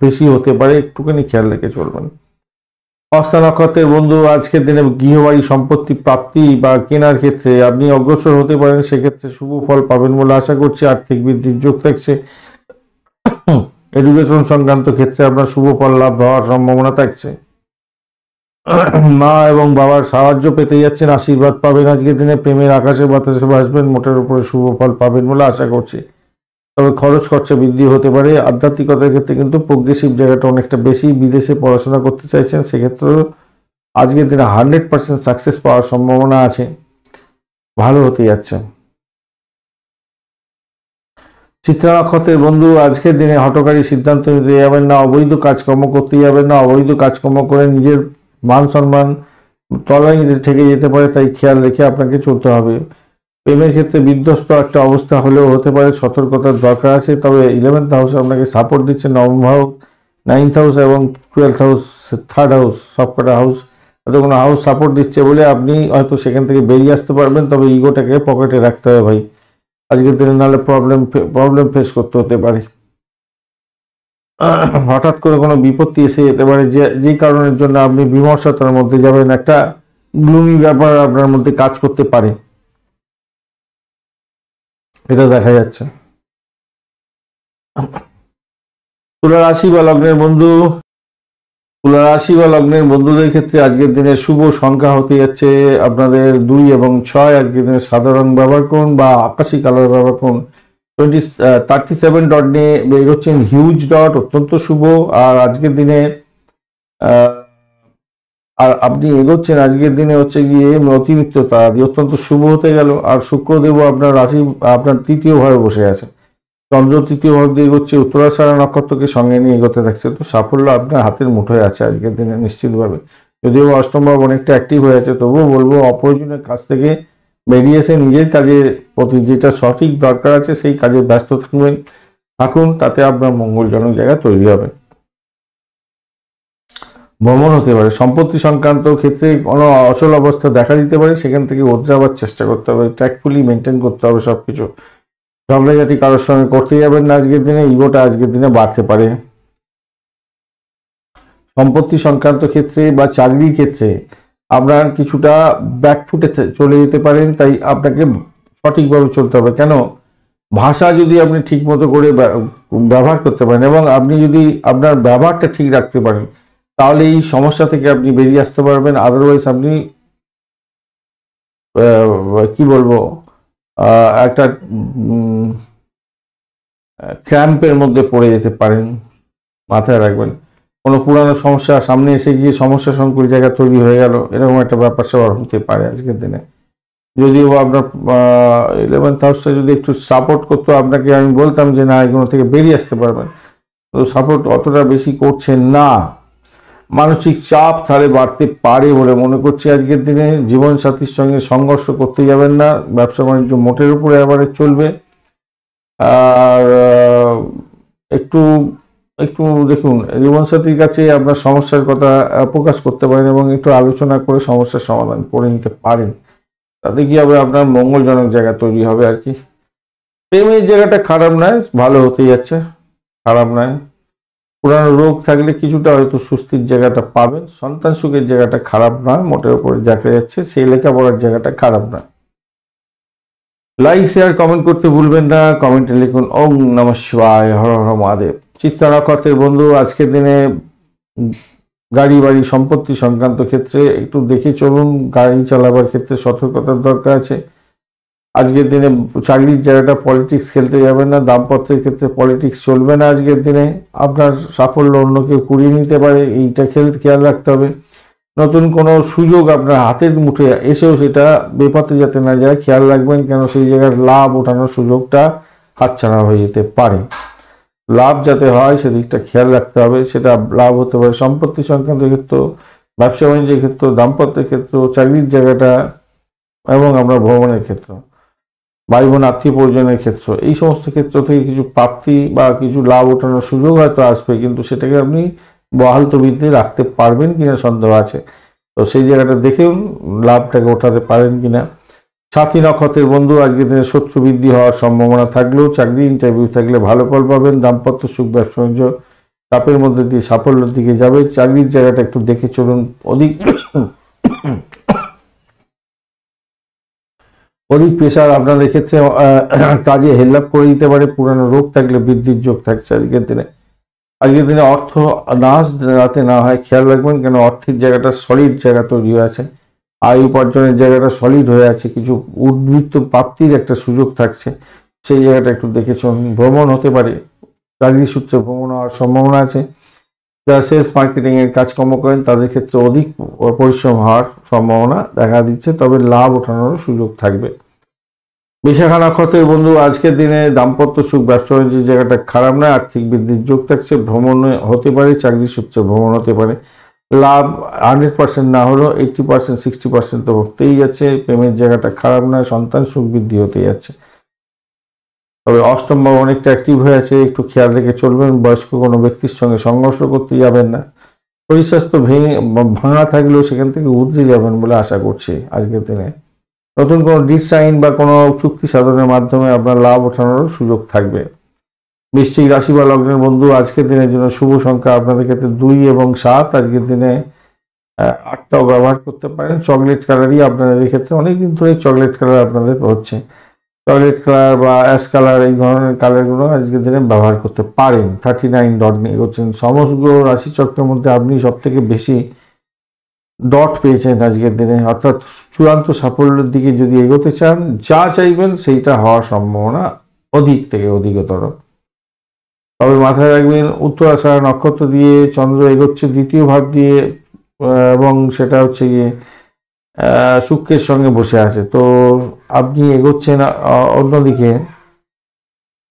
বেশি হতে পারে, একটুখানি খেয়াল রেখে চলবেন। হস্তা নক্ষত্রের বন্ধু, আজকের দিনে গৃহবাড়ি সম্পত্তি প্রাপ্তি বা কেনার ক্ষেত্রে আপনি অগ্রসর হতে পারেন, সেক্ষেত্রে শুভ ফল পাবেন বলে আশা করছি। আর্থিক বৃদ্ধির যোগ থাকছে। এডুকেশন সংক্রান্ত ক্ষেত্রে আপনার শুভ ফল লাভ হওয়ার সম্ভাবনা থাকছে। মা এবং বাবার সাহায্য পেতে যাচ্ছেন, আশীর্বাদ পাবেন আজকের দিনে। প্রেমের আকাশে বাতাসে ভাসবেন, মোটের উপরে শুভ ফল পাবেন বলে আশা করছি। তবে খরচ খরচা বৃদ্ধি হতে পারে। আধ্যাত্মিকতার ক্ষেত্রে কিন্তু প্রোগ্রেসিভ জায়গাটা অনেকটা বেশি। বিদেশে পড়াশোনা করতে চাইছেন, সেক্ষেত্রেও আজকের দিনে 100% সাকসেস পাওয়ার সম্ভাবনা আছে, ভালো হতে যাচ্ছে। চিত্রা নক্ষত্রের বন্ধু, আজকের দিনে হঠকারী সিদ্ধান্ত নিতে যাবেন না, অবৈধ কাজকর্ম করতে যাবেন না। অবৈধ কাজকর্ম করে নিজের মান সম্মান তলানিতে ঠেকে যেতে পারে, তাই খেয়াল রেখে আপনাকে চলতে হবে। প্রেমের ক্ষেত্রে বিধ্বস্ত একটা অবস্থা হলেও হতে পারে, সতর্কতার দরকার আছে। তবে 11th হাউস আপনাকে সাপোর্ট দিচ্ছে, নবম হাউস, 9th হাউস এবং 12th হাউস, 3rd হাউস, সবকটা হাউস হয়তো কোনো হাউস সাপোর্ট দিচ্ছে বলে আপনি হয়তো সেখান থেকে বেরিয়ে আসতে পারবেন। তবে ইগোটাকে পকেটে রাখতে হবে ভাই আজকের দিনে, নাহলে প্রবলেম ফেস করতে হতে পারে। হঠাৎ করে কোনো বিপত্তি এসে যেতে পারে, যে কারণের জন্য আপনি বিমর্ষতার মধ্যে যাবেন। একটা গ্লুমি ব্যাপার আপনার মধ্যে কাজ করতে পারে, এটা দেখা যাচ্ছে। তুলা রাশি বা লগ্নের বন্ধুদের ক্ষেত্রে আজকের দিনে শুভ সংখ্যা হতে যাচ্ছে আপনাদের 2 এবং 6। আজকের দিনে সাদা রং ব্যবহার করুন বা আকাশি কালার ব্যবহার করুন। 37 ডট নিয়ে এগোচ্ছেন, হিউজ ডট, অত্যন্ত শুভ। আর আজকের দিনে আর আপনি এগোচ্ছেন আজকের দিনে হচ্ছে গিয়ে অতিরিক্ত তাড়াতাড়ি, অত্যন্ত শুভ হতে গেল। আর শুক্রদেব আপনার রাশি আপনার তৃতীয় ভাবে বসে আছে, চন্দ্র তৃতীয় ভাব দিয়ে এগোচ্ছে, উত্তরাষাঢ়া নক্ষত্রকে সঙ্গে নিয়ে এগোতে থাকছে। তো সাফল্য আপনার হাতের মুঠোয় আছে আজকের দিনে নিশ্চিতভাবে। যদিও অষ্টম ভাব অনেকটা অ্যাক্টিভ হয়ে আছে, তবুও বলবো অপ্রয়োজনীয় কাজ থেকে বেরিয়ে এসে নিজের কাজের প্রতি যেটা সঠিক দরকার আছে সেই কাজে ব্যস্ত থাকুন, তাতে আপনার মঙ্গলজনক জায়গা তৈরি হবে। ভ্রমণ হতে পারে, সম্পত্তি সংক্রান্ত ক্ষেত্রে কোনো অচল অবস্থা দেখা দিতে পারে, সেখান থেকে উদ্ধার চেষ্টা করতে হবে, ট্র্যাকফুলি মেনটেন করতে হবে সবকিছু। ঝগড়াঝাটি কারোর সঙ্গে করতে যাবেন না আজকের দিনে, ইগোটা আজকের দিনে বাড়তে পারে। সম্পত্তি সংক্রান্ত ক্ষেত্রে বা চাকরির ক্ষেত্রে আপনার কিছুটা ব্যাকফুটে চলে যেতে পারেন, তাই আপনাকে সঠিকভাবে চলতে হবে। কেন, ভাষা যদি আপনি ঠিক মতো করে ব্যবহার করতে পারেন এবং আপনি যদি আপনার ব্যবহারটা ঠিক রাখতে পারেন, তাহলে এই সমস্যা থেকে আপনি বেরিয়ে আসতে পারবেন। আদারওয়াইজ আপনি কি বলবো, একটা ক্র্যাম্পের মধ্যে পড়ে যেতে পারেন, মাথায় রাখবেন। কোনো পুরানো সমস্যা সামনে এসে গিয়ে সমস্যা সংকুল জায়গা তৈরি হয়ে গেল, এরকম একটা ব্যাপার স্যাপার হতে পারে আজকের দিনে। যদিও আপনার 11th হাউসটা যদি একটু সাপোর্ট করতো আপনাকে, আমি বলতাম যে না, এগুলো থেকে বেরিয়ে আসতে পারবেন, তো সাপোর্ট অতটা বেশি করছেন না। মানসিক চাপ তাহলে বাড়তে পারে বলে মনে করছি আজকের দিনে। জীবনসাথীর সঙ্গে সংঘর্ষ করতে যাবেন না, ব্যবসা বাণিজ্য মোটের উপরে এবারে চলবে। আর একটু একটু দেখুন, জীবনসাথীর কাছে আপনার সমস্যার কথা প্রকাশ করতে পারেন এবং একটু আলোচনা করে সমস্যার সমাধান করে নিতে পারেন, তাতে কি হবে, আপনার মঙ্গলজনক জায়গা তৈরি হবে আর কি। প্রেমের জায়গাটা খারাপ নয়, ভালো হতে যাচ্ছে, খারাপ নয়। পুরানো রোগ থাকলে কিছুটা হয়তো সুস্থির জায়গাটা পাবেন। সন্তান সুখের জায়গাটা খারাপ নয়, মোটের উপরে দেখা যাচ্ছে। সেই লেখাপড়ার জায়গাটা খারাপ নয়। লাইক শেয়ার কমেন্ট করতে ভুলবেন না। কমেন্টে লিখুন ওম নমঃ শিবায়, হর হর মহাদেব। চিত্রা নক্ষত্রের বন্ধু আজকের দিনে গাড়ি বাড়ি সম্পত্তি সংক্রান্ত ক্ষেত্রে একটু দেখে চলুন। গাড়ি চালাবার ক্ষেত্রে সতর্কতার দরকার আছে। আজকের দিনে চাকরির জায়গাটা পলিটিক্স খেলতে যাবেন না। দাম্পত্যের ক্ষেত্রে পলিটিক্স চলবে না আজকের দিনে। আপনার সাফল্য অন্য কেউ কুড়িয়ে নিতে পারে, এইটা খেয়াল রাখতে হবে। নতুন কোনো সুযোগ আপনার হাতের মুঠে এসেও সেটা বেপাতে যাতে না যায়, খেয়াল রাখবেন। কেন সেই জায়গার লাভ ওঠানোর সুযোগটা হাতছাড়া হয়ে যেতে পারে। লাভ যাতে হয় সেদিকটা খেয়াল রাখতে হবে, সেটা লাভ হতে পারে সম্পত্তি সংক্রান্ত ক্ষেত্র, ব্যবসা বাণিজ্যের ক্ষেত্র, দাম্পত্যের ক্ষেত্র, চাকরির জায়গাটা এবং আমরা ভ্রমণের ক্ষেত্র, ভাই বোন আত্মীয় পরিজনের ক্ষেত্র, এই সমস্ত ক্ষেত্র থেকে কিছু প্রাপ্তি বা কিছু লাভ ওঠানোর সুযোগ হয়তো আসবে, কিন্তু সেটাকে আপনি বহাল তবিতে রাখতে পারবেন কিনা সন্দেহ আছে। তো সেই জায়গাটা দেখেও লাভটাকে ওঠাতে পারেন কিনা। সাথী নক্ষত্রের বন্ধু আজকের দিনে শত্রু বৃদ্ধি হওয়ার সম্ভাবনা থাকলেও চাকরি ইন্টারভিউ থাকলে ভালো ফল পাবেন। দাম্পত্য সুখ, ব্যবসা বাণিজ্য চাপের মধ্যে দিয়ে সাফল্যের দিকে যাবে। চাকরির জায়গাটা একটু দেখে চলুন। অধিক প্রেশার আপনাদের ক্ষেত্রে কাজে হেল্প করে দিতে পারে। পুরানো রোগ থাকলে বৃদ্ধির যোগ থাকছে আজকের দিনে। আজকের দিনে অর্থ নাশ রাতে না হয় খেয়াল রাখবেন, কেন অর্থের জায়গাটা সলিড জায়গা তৈরি হয়ে আছে, আয় উপার্জনের জায়গাটা সলিড হয়ে আছে, কিছু উদ্বৃত্ত প্রাপ্তির একটা সুযোগ থাকছে, সেই জায়গাটা একটু দেখে চলুন। ভ্রমণ হতে পারে, চাকরি সূত্রে ভ্রমণ হওয়ার সম্ভাবনা আছে। যারা সেলস মার্কেটিং এর কাজকর্ম করেন তাদের ক্ষেত্রে অধিক পরিশ্রম হওয়ার সম্ভাবনা দেখা দিচ্ছে, তবে লাভ ওঠানোর সুযোগ থাকবে। বিশাখা নক্ষত্রের বন্ধু আজকের দিনে দাম্পত্য সুখ, ব্যবসা বাণিজ্যের জায়গাটা খারাপ নয়, আর্থিক বৃদ্ধির যোগ থাকছে। ভ্রমণ হতে পারে, চাকরি সূত্রে ভ্রমণ হতে পারে। লাভ 100% না হলেও 80%, 60% তো হতেই যাচ্ছে। প্রেমের জায়গাটা খারাপ নয়, সন্তান সুখ বৃদ্ধি হতে যাচ্ছে। তবে অষ্টম ভাব অনেকটা অ্যাক্টিভ হয়ে আছে, একটু খেয়াল রেখে চলবেন। বয়স্ক কোনো ব্যক্তির সঙ্গে সংঘর্ষ করতে যাবেন না। শরীর স্বাস্থ্য ভাঙা থাকলেও সেখান থেকে উতরে যাবেন বলে আশা করছি আজকের দিনে। নতুন কোনো ডিড সাইন বা কোনো চুক্তি সাধনের মাধ্যমে আপনার লাভ ওঠানোর সুযোগ থাকবে। বৃশ্চিক রাশি বা লগ্নের বন্ধু আজকের দিনের জন্য শুভ সংখ্যা আপনাদের ক্ষেত্রে 2 এবং 7। আজকের দিনে 8টাও ব্যবহার করতে পারেন। চকলেট কালারই আপনাদের ক্ষেত্রে অনেকদিন ধরে চকলেট কালার আপনাদের হচ্ছে, চকলেট কালার বা অ্যাশ কালার এই ধরনের কালারগুলো আজকের দিনে ব্যবহার করতে পারেন। 39 ডট নিয়ে করছেন। সমস্ত রাশিচক্রের মধ্যে আপনি সব থেকে বেশি ডট পেয়েছেন আজকের দিনে, অর্থাৎ চূড়ান্ত সাফল্যের দিকে যদি এগোতে চান, যা চাইবেন সেইটা হওয়ার সম্ভাবনা অধিক থেকে অধিকতর। তবে মাথায় রাখবেন উত্তরাষাঢ়া নক্ষত্র দিয়ে চন্দ্র এগোচ্ছে দ্বিতীয় ভাব দিয়ে, এবং সেটা হচ্ছে গিয়ে শুক্রের সঙ্গে বসে আছে। তো আপনি এগোচ্ছেন, অন্যদিকে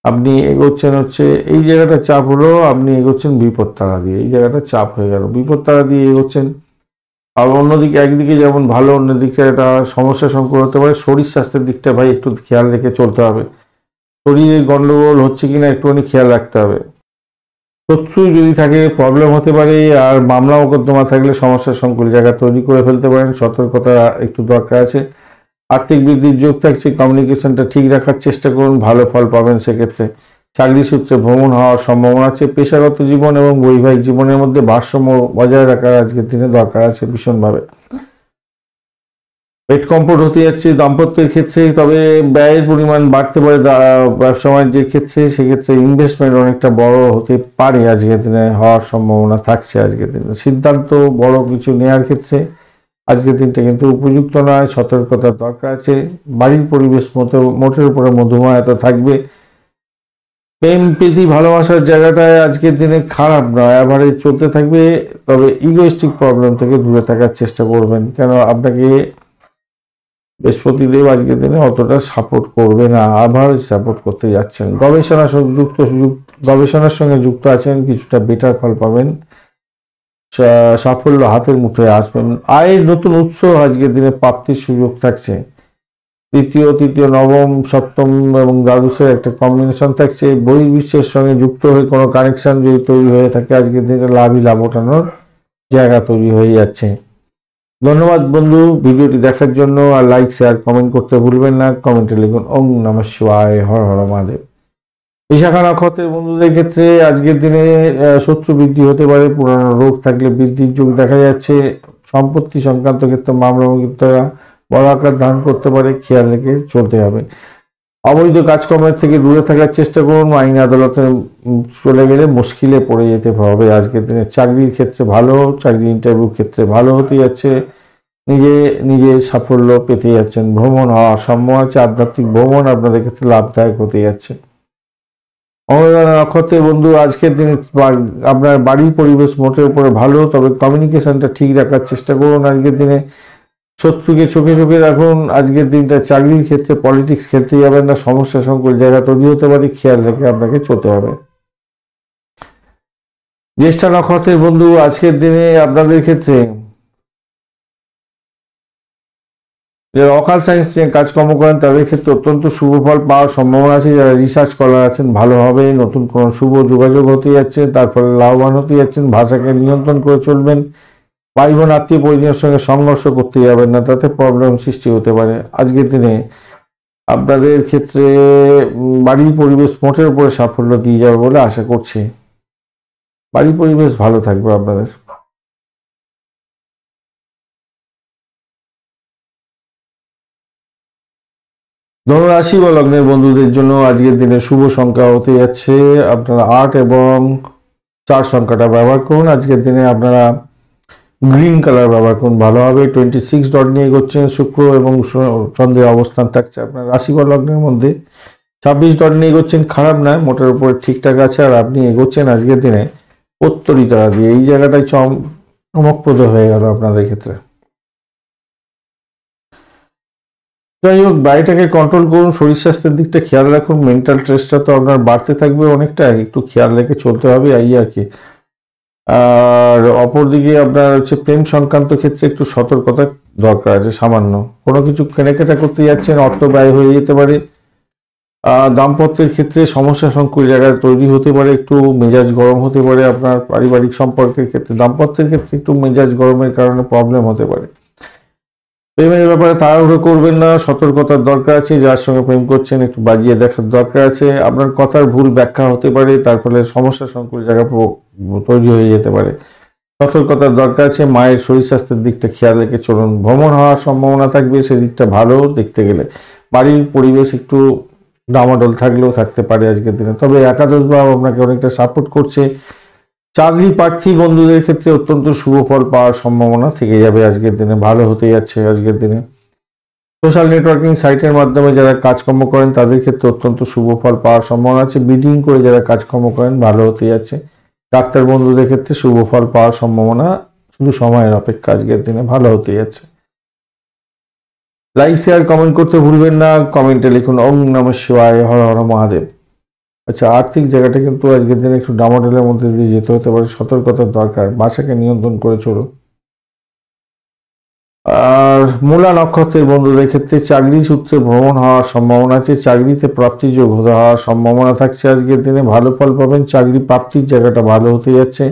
আপনি এগোচ্ছেন হচ্ছে এই জায়গাটা চাপ হলো, আপনি এগোচ্ছেন বিপদ তারা দিয়ে, এই জায়গাটা চাপ হয়ে গেল, বিপদ তারা দিয়ে এগোচ্ছেন। আর অন্যদিকে একদিকে যেমন ভালো, অন্যদিকে একটা সমস্যা সংকুল হতে পারে। শরীর স্বাস্থ্যের দিকটা ভাই একটু খেয়াল রেখে চলতে হবে, শরীরে গন্ডগোল হচ্ছে কিনা একটুখানি খেয়াল রাখতে হবে। শত্রু যদি থাকে প্রবলেম হতে পারে, আর মামলা মোকদ্দমা থাকলে সমস্যা সংকুল জায়গা তৈরি করে ফেলতে পারেন, সতর্কতা একটু দরকার আছে। আর্থিক বৃদ্ধির যোগ থাকছে, কমিউনিকেশনটা ঠিক রাখার চেষ্টা করুন, ভালো ফল পাবেন সেক্ষেত্রে। চাকরি সূত্রে ভ্রমণ হওয়ার সম্ভাবনা আছে। পেশাগত জীবন এবং বৈবাহিক জীবনের মধ্যে ভারসাম্য বজায় রাখার আজকের দিনে দরকার আছে ভীষণভাবে। পেট কম্পোর্ট হতে যাচ্ছে দাম্পত্যের ক্ষেত্রে, তবে ব্যয়ের পরিমাণ বাড়তে পারে ব্যবসা বাণিজ্যের ক্ষেত্রে, সেক্ষেত্রে ইনভেস্টমেন্ট অনেকটা বড় হতে পারে আজকের দিনে, হওয়ার সম্ভাবনা থাকছে আজকের দিনে। সিদ্ধান্ত বড় কিছু নেওয়ার ক্ষেত্রে আজকের দিনটা কিন্তু উপযুক্ত নয়, সতর্কতার দরকার আছে। বাড়ির পরিবেশ মোটের উপরে মধুময়তা থাকবে। প্রেম প্রীতি ভালোবাসার জায়গাটায় আজকের দিনে খারাপ নয়, অ্যাভারেজ চলতে থাকবে। তবে ইগোইস্টিক প্রবলেম থেকে দূরে থাকার চেষ্টা করবেন, কেন আপনাকে বৃহস্পতিদেব আজকের দিনে অতটা সাপোর্ট করবে না, অ্যাভারেজ সাপোর্ট করতে যাচ্ছেন। গবেষণার সঙ্গে যুক্ত আছেন, কিছুটা বেটার ফল পাবেন, সাফল্য হাতের মুঠোয় আসবেন। আয়ের নতুন উৎস আজকের দিনে প্রাপ্তির সুযোগ থাকছে। তৃতীয়, নবম, সপ্তম এবং দ্বাদশের একটা কম্বিনেশন থাকছে। বহির্বিশ্বের সঙ্গে যুক্ত হয়ে কোনো কানেকশন যদি তৈরি হয়ে থাকে আজকের দিনে লাভ ওঠানোর জায়গা তৈরি হয়ে যাচ্ছে। ধন্যবাদ বন্ধু ভিডিওটি দেখার জন্য, আর লাইক শেয়ার কমেন্ট করতে ভুলবেন না। কমেন্টে লিখুন ওম নমঃ শিবায়, হর হর মহাদেব। বিশাখা নক্ষত্রের বন্ধুদের ক্ষেত্রে আজকের দিনে শত্রু বৃদ্ধি হতে পারে, পুরানো রোগ থাকলে বৃদ্ধির যোগ দেখা যাচ্ছে। সম্পত্তি সংক্রান্ত ক্ষেত্রে মামলা বড় আকার ধারণ করতে পারে, খেয়াল রেখে চলতে হবে। অবৈধ কাজকর্মের থেকে দূরে থাকার চেষ্টা করুন, আইন আদালতে চলে গেলে মুশকিলে পড়ে যেতে হবে আজকের দিনে। চাকরির ক্ষেত্রে ভালো, চাকরি ইন্টারভিউ ক্ষেত্রে ভালো হতে যাচ্ছে, নিজে সাফল্য পেতে যাচ্ছেন। ভ্রমণ হওয়ার সম্ভাবনা আছে, আধ্যাত্মিক ভ্রমণ আপনাদের ক্ষেত্রে লাভদায়ক হতে যাচ্ছে। অমরনাথ নক্ষত্রের বন্ধু আজকের দিনে আপনার বাড়ির পরিবেশ মোটের উপরে ভালো, তবে কমিউনিকেশনটা ঠিক রাখার চেষ্টা করুন আজকের দিনে। শত্রুকে চোখে রাখুন আজকের দিনটা। চাকরির ক্ষেত্রে পলিটিক্স খেলতে যাবেন না, সমস্যা সংকুল জায়গা তৈরি হতে পারে, খেয়াল রেখে আপনাকে চলতে হবে। জ্যেষ্ঠা নক্ষত্রের বন্ধু আজকের দিনে আপনাদের ক্ষেত্রে যারা অকাল সায়েন্স নিয়ে কাজকর্ম করেন তাদের ক্ষেত্রে অত্যন্ত শুভ ফল পাওয়ার সম্ভাবনা আছে। যারা রিসার্চ স্কলার আছেন ভালো হবে, নতুন কোনো শুভ যোগাযোগ হতে যাচ্ছে, তার ফলে লাভবান হতে যাচ্ছেন। ভাষাকে নিয়ন্ত্রণ করে চলবেন। ভাই বোন আত্মীয় পরিজনের সঙ্গে সংঘর্ষ করতে যাবেন না, তাতে প্রবলেম সৃষ্টি হতে পারে। আজকের দিনে আপনাদের ক্ষেত্রে বাড়ির পরিবেশ মোটের উপরে সাফল্য দিয়ে যাবে বলে আশা করছি। বাড়ির পরিবেশ ভালো থাকবে আপনাদের। ধনুরাশি বা লগ্নের বন্ধুদের জন্য আজকের দিনে শুভ সংখ্যা হতে যাচ্ছে আপনারা 8 এবং 4 সংখ্যাটা ব্যবহার করুন। আজকের দিনে আপনারা গ্রিন কালার ব্যবহার করুন, ভালো হবে। 26 ডট নিয়ে এগোচ্ছেন। শুক্র এবং চন্দ্রের অবস্থান থাকছে আপনার রাশি বা লগ্নের মধ্যে। 26 ডট নিয়ে এগোচ্ছেন, খারাপ নয়, মোটের উপরে ঠিকঠাক আছে। আর আপনি এগোচ্ছেন আজকের দিনে উত্তরী তারা দিয়ে, এই জায়গাটাই চমকপ্রদ হয়ে গেল আপনাদের ক্ষেত্রে। যাই হোক, বাড়িটাকে কন্ট্রোল করুন, শরীর স্বাস্থ্যের দিকটা খেয়াল রাখুন। মেন্টাল স্ট্রেসটা তো আপনার বাড়তে থাকবে অনেকটা, একটু খেয়াল রেখে চলতে হবে এই আর কি। আর অপরদিকে আপনার হচ্ছে প্রেম সংক্রান্ত ক্ষেত্রে একটু সতর্কতা দরকার আছে সামান্য। কোনো কিছু কেনাকাটা করতে যাচ্ছেন, অর্থ ব্যয় হয়ে যেতে পারে। দাম্পত্যের ক্ষেত্রে সমস্যা সংকুল জায়গায় তৈরি হতে পারে, একটু মেজাজ গরম হতে পারে। আপনার পারিবারিক সম্পর্কের ক্ষেত্রে, দাম্পত্যের ক্ষেত্রে একটু মেজাজ গরমের কারণে প্রবলেম হতে পারে। প্রেমের ব্যাপারে তাড়াহুড়ো করবেন না, সতর্কতার দরকার আছে। যার সঙ্গে প্রেম করছেন একটু বাজিয়ে দেখার দরকার আছে। আপনার কথার ভুল ব্যাখ্যা হতে পারে, তার ফলে সমস্যা সংকুল জায়গা তৈরি হয়ে যেতে পারে। সতর্কতার দরকার আছে, মায়ের শরীর স্বাস্থ্যের দিকটা খেয়াল রেখে চলুন। ভ্রমণ হওয়ার সম্ভাবনা থাকবে, সেদিকটা ভালো দেখতে গেলে। বাড়ির পরিবেশ একটু ডামাডোল থাকলেও থাকতে পারে আজকের দিনে, তবে একাদশ ভাব আপনাকে অনেকটা সাপোর্ট করছে। চাকরি প্রার্থী বন্ধুদের ক্ষেত্রে অত্যন্ত শুভ ফল পাওয়ার সম্ভাবনা থেকে যাবে আজকের দিনে, ভালো হতে যাচ্ছে আজকের দিনে। সোশ্যাল নেটওয়ার্কিং সাইটের মাধ্যমে যারা কাজকর্ম করেন তাদের ক্ষেত্রে অত্যন্ত শুভ ফল পাওয়ার সম্ভাবনা আছে। বিডিং করে যারা কাজকর্ম করেন ভালো হতে যাচ্ছে। ডাক্তার বন্ধুদের ক্ষেত্রে শুভ ফল পাওয়ার সম্ভাবনা শুধু সময়ের অপেক্ষা, আজকের দিনে ভালো হতে যাচ্ছে। লাইক শেয়ার কমেন্ট করতে ভুলবেন না। কমেন্টে লিখুন ওম নমঃ শিবায়, হর হর মহাদেব। আচ্ছা, আর্থিক জায়গাটা কিন্তু আজকের দিনে একটু ডামাডোলের মধ্যে দিয়ে যেতে হতে পারে, সতর্কতার দরকার, ভাষাকে নিয়ন্ত্রণ করে চলুন। আর মূলা নক্ষত্রের বন্ধুদের ক্ষেত্রে চাকরি সূত্রে ভ্রমণ হওয়ার সম্ভাবনা আছে, চাকরিতে প্রাপ্তিযোগ হওয়ার সম্ভাবনা থাকছে আজকের দিনে, ভালো ফল পাবেন। চাকরি প্রাপ্তির জায়গাটা ভালো হতে যাচ্ছে।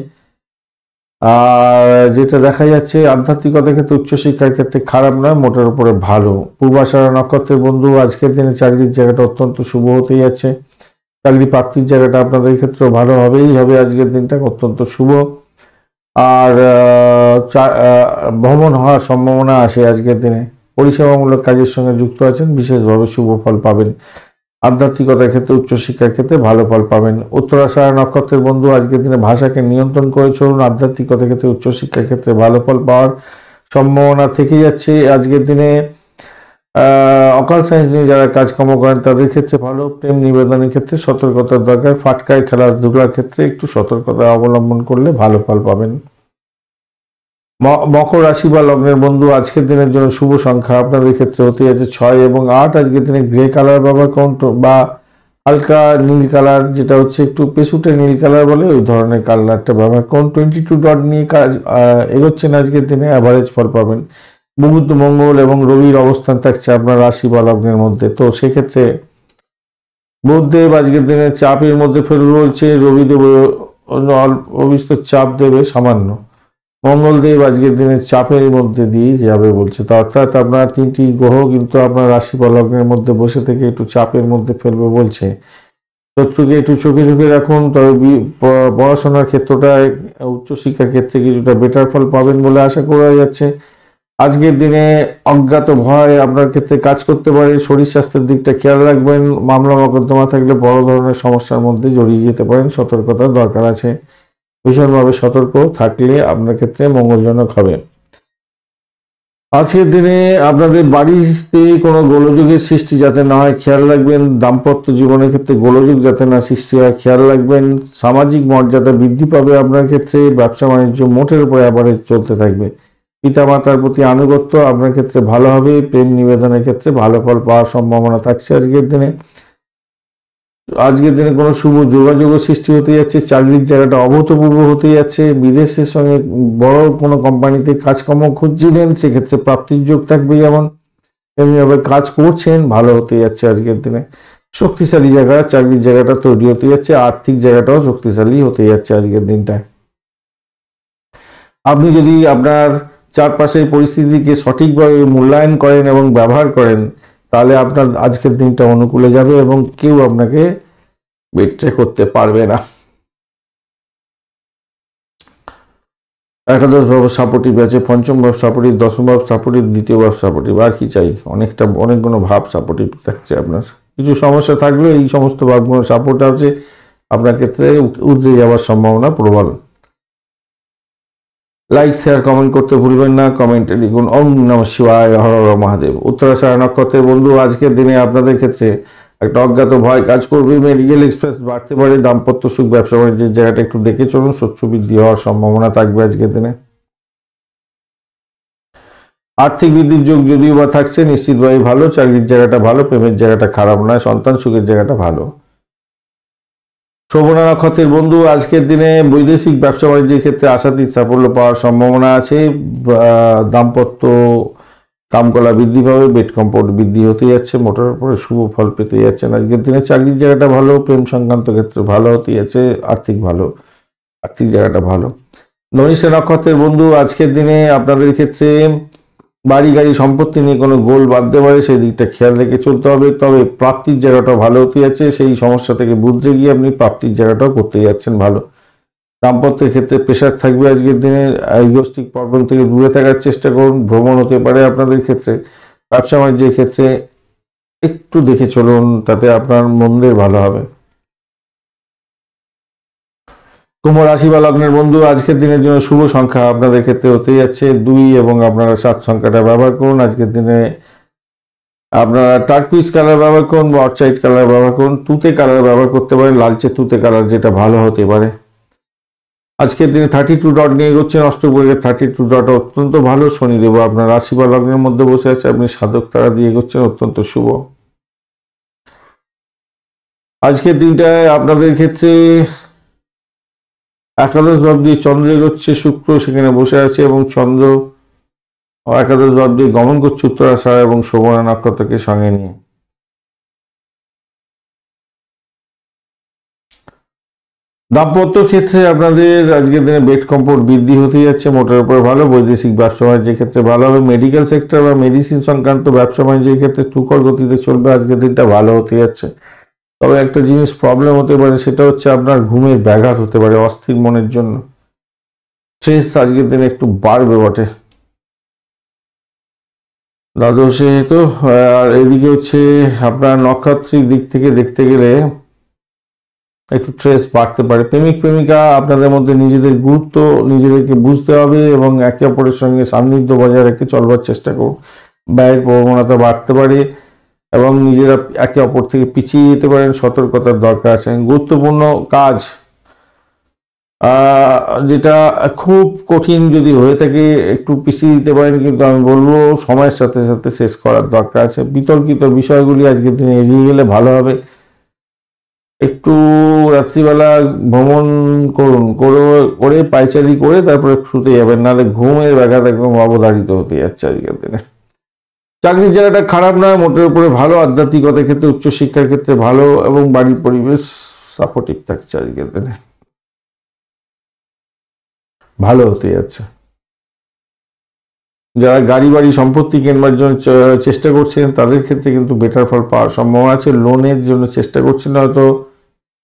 আর যেটা দেখা যাচ্ছে আধ্যাত্মিকতার ক্ষেত্রে উচ্চশিক্ষার ক্ষেত্রে খারাপ নয়, মোটের উপরে ভালো। পূর্বাষাঢ়া নক্ষত্রের বন্ধু আজকের দিনে চাকরির জায়গাটা অত্যন্ত শুভ হতে যাচ্ছে। চাকরি প্রাপ্তির জায়গাটা আপনাদের ক্ষেত্রে ভালো হবেই হবে, আজকের দিনটা অত্যন্ত শুভ। আর ভ্রমণ হওয়ার সম্ভাবনা আছে আজকের দিনে। পরিষেবামূলক কাজের সঙ্গে যুক্ত আছেন, বিশেষভাবে শুভ ফল পাবেন। আধ্যাত্মিকতার ক্ষেত্রে উচ্চশিক্ষার ক্ষেত্রে ভালো ফল পাবেন। উত্তরাষাঢ়া নক্ষত্রের বন্ধু আজকের দিনে ভাষাকে নিয়ন্ত্রণ করে চলুন, আধ্যাত্মিকতার ক্ষেত্রে উচ্চশিক্ষার ক্ষেত্রে ভালো ফল পাওয়ার সম্ভাবনা থেকে যাচ্ছে আজকের দিনে। অকাল সায়েন্স নিয়ে যারা কাজকর্ম করেন তাদের ক্ষেত্রে ভালো। প্রেম নিবেদনের ক্ষেত্রে সতর্কতার দরকার, ফাটকায় খেলাধুলার ক্ষেত্রে একটু সতর্কতা অবলম্বন করলে ভালো ফল পাবেন। মকর রাশি বা লগ্নের বন্ধু আজকের দিনের জন্য শুভ সংখ্যা আপনাদের ক্ষেত্রে হতে যাচ্ছে 6 এবং 8। আজকের দিনে গ্রে কালার ব্যবহার করুন বা হালকা নীল কালার, যেটা হচ্ছে একটু পেশুটে নীল কালার বলে, ওই ধরনের কালারটা ব্যবহার করুন। 22 ডট নিয়ে কাজ এগোচ্ছেন আজকের দিনে, অ্যাভারেজ ফল পাবেন। বুধ, মঙ্গল এবং রবির অবস্থান থাকছে আপনার রাশি বা লগ্নের মধ্যে, তো সেক্ষেত্রে বুধদেব আজকের দিনে চাপের মধ্যে ফেলবে বলছে, রবিদেব অল্প বিস্তর চাপ দেবে সামান্য, মঙ্গলদেব আজকের দিনে চাপের মধ্যে দিয়ে যাবে বলছে। তা অর্থাৎ আপনার 3টি গ্রহ কিন্তু আপনার রাশি বা লগ্নের মধ্যে বসে থেকে একটু চাপের মধ্যে ফেলবে বলছে। শত্রুকে একটু চোখে চোখে রাখুন, তবে পড়াশোনার ক্ষেত্রটা উচ্চশিক্ষার ক্ষেত্রে কিছুটা বেটার ফল পাবেন বলে আশা করা যাচ্ছে। আজকের দিনে অজ্ঞাত ভয় আপনার ক্ষেত্রে কাজ করতে পারে, শরীর স্বাস্থ্যের দিকটা খেয়াল রাখবেন। মামলা মোকদ্দমা থাকলে বড় ধরনের সমস্যার মধ্যে জড়িয়ে যেতে পারেন, সতর্কতার দরকার আছে। ভীষণভাবে সতর্ক থাকলে আপনার ক্ষেত্রে মঙ্গলজনক হবে। আজকের দিনে আপনাদের বাড়িতে কোনো গোলযোগের সৃষ্টি যাতে না হয় খেয়াল রাখবেন। দাম্পত্য জীবনের ক্ষেত্রে গোলযোগ যাতে না সৃষ্টি হয় খেয়াল রাখবেন। সামাজিক মর্যাদা বৃদ্ধি পাবে আপনার ক্ষেত্রে। ব্যবসা বাণিজ্য মোটের উপর অ্যাভারেজ চলতে থাকবে। পিতামাতার প্রতি আনুগত্য আপনার ক্ষেত্রে ভালো হবে। প্রেম নিবেদনের ক্ষেত্রে ভালো ফল পাওয়ার সম্ভাবনা থাকছে আজকের দিনে। আজকের দিনে কোনো শুভ যোগাযোগ সৃষ্টি হতে যাচ্ছে, চাকরির জায়গাটা অভূতপূর্ব হতে যাচ্ছে। বিদেশের সঙ্গে বড় কোনো কোম্পানিতে কাজকর্ম খুঁজছিলেন, সেক্ষেত্রে প্রাপ্তির যোগ থাকবে, যেমন এমনিভাবে কাজ করছেন, ভালো হতে যাচ্ছে আজকের দিনে। শক্তিশালী জায়গা, চাকরির জায়গাটা তৈরি হতে যাচ্ছে, আর্থিক জায়গাটাও শক্তিশালী হতে যাচ্ছে আজকের দিনটায়। আপনি যদি আপনার চারপাশের পরিস্থিতিকে সঠিকভাবে মূল্যায়ন করেন এবং ব্যবহার করেন, তাহলে আপনার আজকের দিনটা অনুকূলে যাবে এবং কেউ আপনাকে বিট্রে করতে পারবে না। একাদশ ভাব সাপোর্টিভ আছে, পঞ্চম ভাব সাপোর্টিভ, দশম ভাব সাপোর্টিভ, দ্বিতীয় ভাব সাপোর্টিভ। আর কি চাই, অনেকগুলো ভাব সাপোর্টিভ থাকছে আপনার। কিছু সমস্যা থাকলেও এই সমস্ত ভাবগুলো সাপোর্ট আছে, আপনার ক্ষেত্রে উতরে যাওয়ার সম্ভাবনা প্রবল। লাইক শেয়ার কমেন্ট করতে ভুলবেন না। কমেন্টে লিখুন ওম নমঃ শিবায়, হর হর মহাদেব। উত্তরাষাঢ়া নক্ষত্রের বন্ধু আজকের দিনে আপনাদের ক্ষেত্রে একটা অজ্ঞাত ভয় কাজ করবে, মেডিকেল এক্সপেন্স বাড়তে পারে। দাম্পত্য সুখ, ব্যবসা বাণিজ্যের জায়গাটা একটু দেখে চলুন, শত্রু বৃদ্ধি হওয়ার সম্ভাবনা থাকবে আজকের দিনে। আর্থিক বৃদ্ধির যোগ যদিও বা থাকছে, নিশ্চিতভাবে ভালো। চাকরির জায়গাটা ভালো, প্রেমের জায়গাটা খারাপ নয়, সন্তান সুখের জায়গাটা ভালো। শ্রবণা নক্ষত্রের বন্ধু আজকের দিনে বৈদেশিক ব্যবসা বাণিজ্যের ক্ষেত্রে আশাতীত সাফল্য পাওয়ার সম্ভাবনা আছে। দাম্পত্য কামকলা বৃদ্ধি পাবে, বেড কম্পোর্ট বৃদ্ধি হতে যাচ্ছে, মোটর উপরে শুভ ফল পেতে যাচ্ছেন আজকের দিনে। চাকরির জায়গাটা ভালো, প্রেম সংক্রান্ত ক্ষেত্রে ভালো হতে যাচ্ছে, আর্থিক জায়গাটা ভালো। ধনিষ্ঠা নক্ষত্রের বন্ধু আজকের দিনে আপনাদের ক্ষেত্রে বাড়ি গাড়ি সম্পত্তি নিয়ে কোনো গোল বাঁধতে পারে, সেই দিকটা খেয়াল রেখে চলতে হবে। তবে প্রাপ্তির জায়গাটাও ভালো হতে যাচ্ছে, সেই সমস্যা থেকে বুঝতে গিয়ে আপনি প্রাপ্তির জায়গাটাও করতে যাচ্ছেন ভালো। দাম্পত্যের ক্ষেত্রে প্রেশার থাকবে আজকের দিনে, ইগোস্টিক প্রবলেম থেকে দূরে থাকার চেষ্টা করুন। ভ্রমণ হতে পারে আপনাদের ক্ষেত্রে। ব্যবসা বাণিজ্যের ক্ষেত্রে একটু দেখে চলুন, তাতে আপনার মন্দের ভালো হবে। কুম্ভ রাশি বা লগ্নের বন্ধু, আজকের দিনের জন্য শুভ সংখ্যা আপনাদের ক্ষেত্রে হতে যাচ্ছে 2 এবং আপনারা 7 সংখ্যাটা ব্যবহার করুন। আজকের দিনে আপনারা টার্কুইজ কালার ব্যবহার করুন বা অর্চাইড কালার ব্যবহার করুন। তুতে কালার ব্যবহার করতে পারেন, লালচে তুতে কালার, যেটা ভালো হতে পারে। আজকের দিনে 32 ডট নিয়ে এগোচ্ছেন। অষ্টগ্রহের 32 ডট অত্যন্ত ভালো। শনিদেব আপনার রাশি বা লগ্নের মধ্যে বসে আছে, আপনি সাধক তারা দিয়ে এগোচ্ছেন, অত্যন্ত শুভ। আজকের দিনটায় আপনাদের ক্ষেত্রে একাদশ ভাব দিয়ে চন্দ্র এগোচ্ছে, শুক্র সেখানে বসে আছে এবং চন্দ্র একাদশ ভাব দিয়ে গমন করছে উত্তরাষাঢ়া এবং শোভনা নক্ষত্রকে সঙ্গে নিয়ে। দাম্পত্য ক্ষেত্রে আপনাদের আজকের দিনে বেড কম্ফোর্ট বৃদ্ধি হতে যাচ্ছে, মোটের উপর ভালো। বৈদেশিক ব্যবসা বাণিজ্যের ক্ষেত্রে ভালো হবে। মেডিকেল সেক্টর বা মেডিসিন সংক্রান্ত ব্যবসা বাণিজ্যের ক্ষেত্রে তুখর গতিতে চলবে। আজকের দিনটা ভালো হতে যাচ্ছে। তবে একটা জিনিস প্রবলেম হতে পারে, সেটা হচ্ছে আপনার ঘুমের ব্যাঘাত হতে পারে অস্থির মনের জন্য। স্ট্রেস আজকের দিনে একটু বাড়বে বটে দ্বাদশে তো। আর এদিকে হচ্ছে আপনার নক্ষত্রিক দিক থেকে দেখতে গেলে একটু স্ট্রেস বাড়তে পারে। প্রেমিক প্রেমিকা আপনাদের মধ্যে নিজেদের গুরুত্ব নিজেদেরকে বুঝতে হবে এবং একে অপরের সঙ্গে সান্নিধ্য বজায় রেখে চলবার চেষ্টা করুন। ব্যয়ের প্রবণতা বাড়তে পারে এবং নিজেরা একে অপর থেকে পিছিয়ে যেতে পারেন, সতর্কতার দরকার আছে। গুরুত্বপূর্ণ কাজ যেটা খুব কঠিন যদি হয়ে থাকে একটু পিছিয়ে দিতে পারেন, কিন্তু আমি বলবো সময়ের সাথে সাথে শেষ করার দরকার আছে। বিতর্কিত বিষয়গুলি আজকের দিনে এড়িয়ে গেলে ভালো হবে। একটু রাত্রিবেলা ভ্রমণ করুন, করে পায়চারি করে তারপরে শুতে যাবেন, নাহলে ঘুমের ব্যাঘাত একদম অবধারিত হতে যাচ্ছে আজকের দিনে। চাকরির জায়গাটা খারাপ নয়, মোটের উপরে ভালো। আধ্যাত্মিকতার ক্ষেত্রে, উচ্চশিক্ষার ক্ষেত্রে ভালো এবং বাড়ির পরিবেশ সাপোর্টিভ থাকছে আজকের দিনে, ভালো হতে যাচ্ছে। যারা গাড়ি বাড়ি সম্পত্তি কেনবার জন্য চেষ্টা করছেন তাদের ক্ষেত্রে কিন্তু বেটার ফল পাওয়ার সম্ভাবনা আছে। লোনের জন্য চেষ্টা করছেন, হয়তো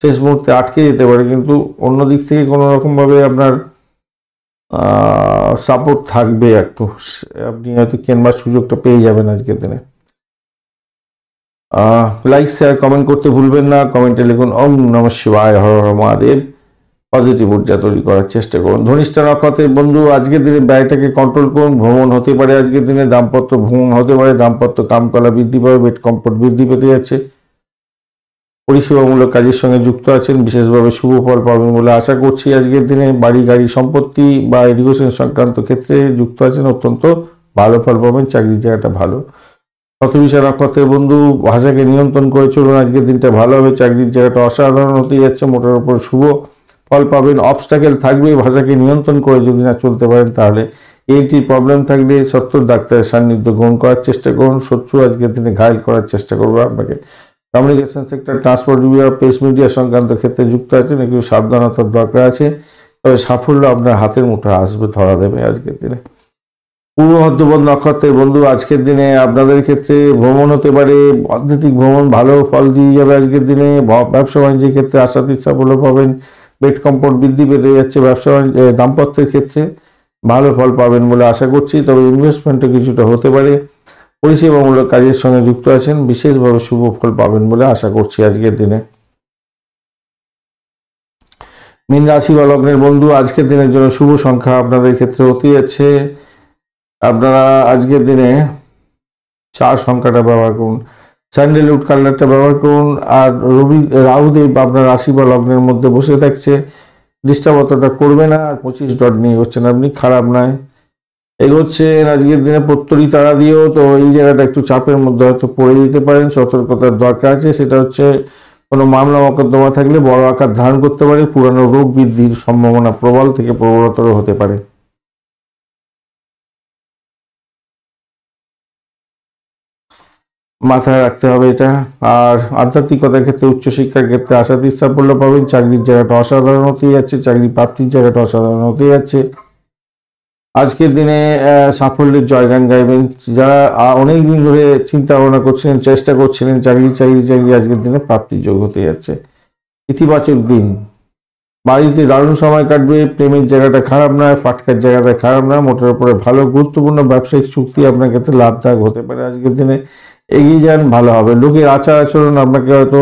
শেষ মুহূর্তে আটকে যেতে পারে, কিন্তু অন্য দিক থেকে কোনো রকমভাবে আপনার সাপোর্ট থাকবে একটু, আপনি হয়তো কেনবার সুযোগটা পেয়ে যাবেন আজকের দিনে। লাইক শেয়ার কমেন্ট করতে ভুলবেন না। কমেন্টে লিখুন ওম নমঃ শিবায়, হর হর মহাদেব। পজিটিভ ঊর্জা তৈরি করার চেষ্টা করুন। ধনিষ্ঠা নক্ষত্রের বন্ধু, আজকের দিনে ব্যয়টাকে কন্ট্রোল করুন। ভ্রমণ হতে পারে আজকের দিনে, দাম্পত্য ভ্রমণ হতে পারে, দাম্পত্য কামকলা বৃদ্ধি পাবে, বেড কমফোর্ট বৃদ্ধি পেতে যাচ্ছে। পরিষেবামূলক কাজের সঙ্গে যুক্ত আছেন, বিশেষভাবে শুভ ফল পাবেন বলে আশা করছি। আজকের দিনে বাড়ি গাড়ি সম্পত্তি বা এডুকেশন সংক্রান্ত ক্ষেত্রে যুক্ত আছেন, অত্যন্ত ভালো ফল পাবেন। চাকরির জায়গাটা ভালো। শতবিশা নক্ষত্রের বন্ধু, ভাষাকে নিয়ন্ত্রণ করে চলুন, আজকের দিনটা ভালো হবে। চাকরির জায়গাটা অসাধারণ হতে যাচ্ছে, মোটের উপর শুভ ফল পাবেন। অবস্টাকেল থাকবে, ভাষাকে নিয়ন্ত্রণ করে যদি না চলতে পারেন তাহলে এইটি প্রবলেম থাকলে সত্তর ডাক্তারের সান্নিধ্য গ্রহণ করার চেষ্টা করুন। শত্রু আজকের দিনে ঘায়ল করার চেষ্টা করবে আপনাকে। কমিউনিকেশন সেক্টর, ট্রান্সপোর্ট বিভাগ, প্রেস মিডিয়া সংক্রান্ত ক্ষেত্রে যুক্ত আছেন, একটু সাবধানতার দরকার আছে। তবে সাফল্য আপনার হাতের মুঠোয় আসবে, ধরা দেবে আজকের দিনে। পূর্ব ভাদ্রপদ নক্ষত্রের বন্ধু, আজকের দিনে আপনাদের ক্ষেত্রে ভ্রমণ হতে পারে, আধ্যাত্মিক ভ্রমণ ভালো ফল দিয়ে যাবে আজকের দিনে। ব্যবসা বাণিজ্যের ক্ষেত্রে আশাতীত সাফল্য পাবেন, বেড কমফোর্ট বৃদ্ধি পেতে যাচ্ছে। ব্যবসা বাণিজ্য দাম্পত্যের ক্ষেত্রে ভালো ফল পাবেন বলে আশা করছি, তবে ইনভেস্টমেন্টও কিছুটা হতে পারে। পরিষেবামূলক কাজের সঙ্গে যুক্ত আছেন, বিশেষভাবে শুভ ফল পাবেন বলে আশা করছি আজকের দিনে। মীন রাশি বা লগ্নের বন্ধু, আজকের দিনের জন্য শুভ সংখ্যা আপনাদের ক্ষেত্রে হতে যাচ্ছে, আপনারা আজকের দিনে 4 সংখ্যাটা ব্যবহার করুন। স্যান্ডেলউড কালারটা ব্যবহার করুন। আর রাহুদেব আপনার রাশি বা লগ্নের মধ্যে বসে থাকছে, ডিস্টার্ব অতটা করবে না। আর 25 ডট নিয়ে হচ্ছেন আপনি, খারাপ নয়। এগোচ্ছেন আজকের দিনে প্রত্যরী তারা দিয়েও, তো এই জায়গাটা একটু চাপের মধ্যে হয়তো পড়ে যেতে পারেন, সতর্কতার দরকার আছে। সেটা হচ্ছে কোনো মামলা মকদ্দমা থাকলে বড় আকার ধারণ করতে পারে, পুরানো রোগ বৃদ্ধির সম্ভাবনা প্রবল থেকে প্রবলতর হতে পারে। মাথায় রাখতে হবে এটা। আর আধ্যাত্মিকতার ক্ষেত্রে, উচ্চশিক্ষার ক্ষেত্রে আশাতীত সাফল্য পাবেন। চাকরির জায়গাটা অসাধারণ হতে যাচ্ছে, চাকরি প্রাপ্তির জায়গাটা অসাধারণ হতে যাচ্ছে। আজকের দিনে সাফল্যের জয়গান গাইবেন। যারা অনেক দিন ধরে চিন্তা ভাবনা করছিলেন, চেষ্টা করছিলেন চাকরি, আজকের দিনে প্রাপ্তির যোগ হতে যাচ্ছে। ইতিবাচক দিন, বাড়িতে দারুণ সময় কাটবে, প্রেমের জায়গাটা খারাপ নয়, ফাটকার জায়গাটা খারাপ নয়, মোটের উপরে ভালো। গুরুত্বপূর্ণ ব্যবসায়িক চুক্তি আপনার ক্ষেত্রে লাভদায়ক হতে পারে আজকের দিনে। এগিয়ে যান, ভালো হবে। লোকের আচার আচরণ আপনাকে হয়তো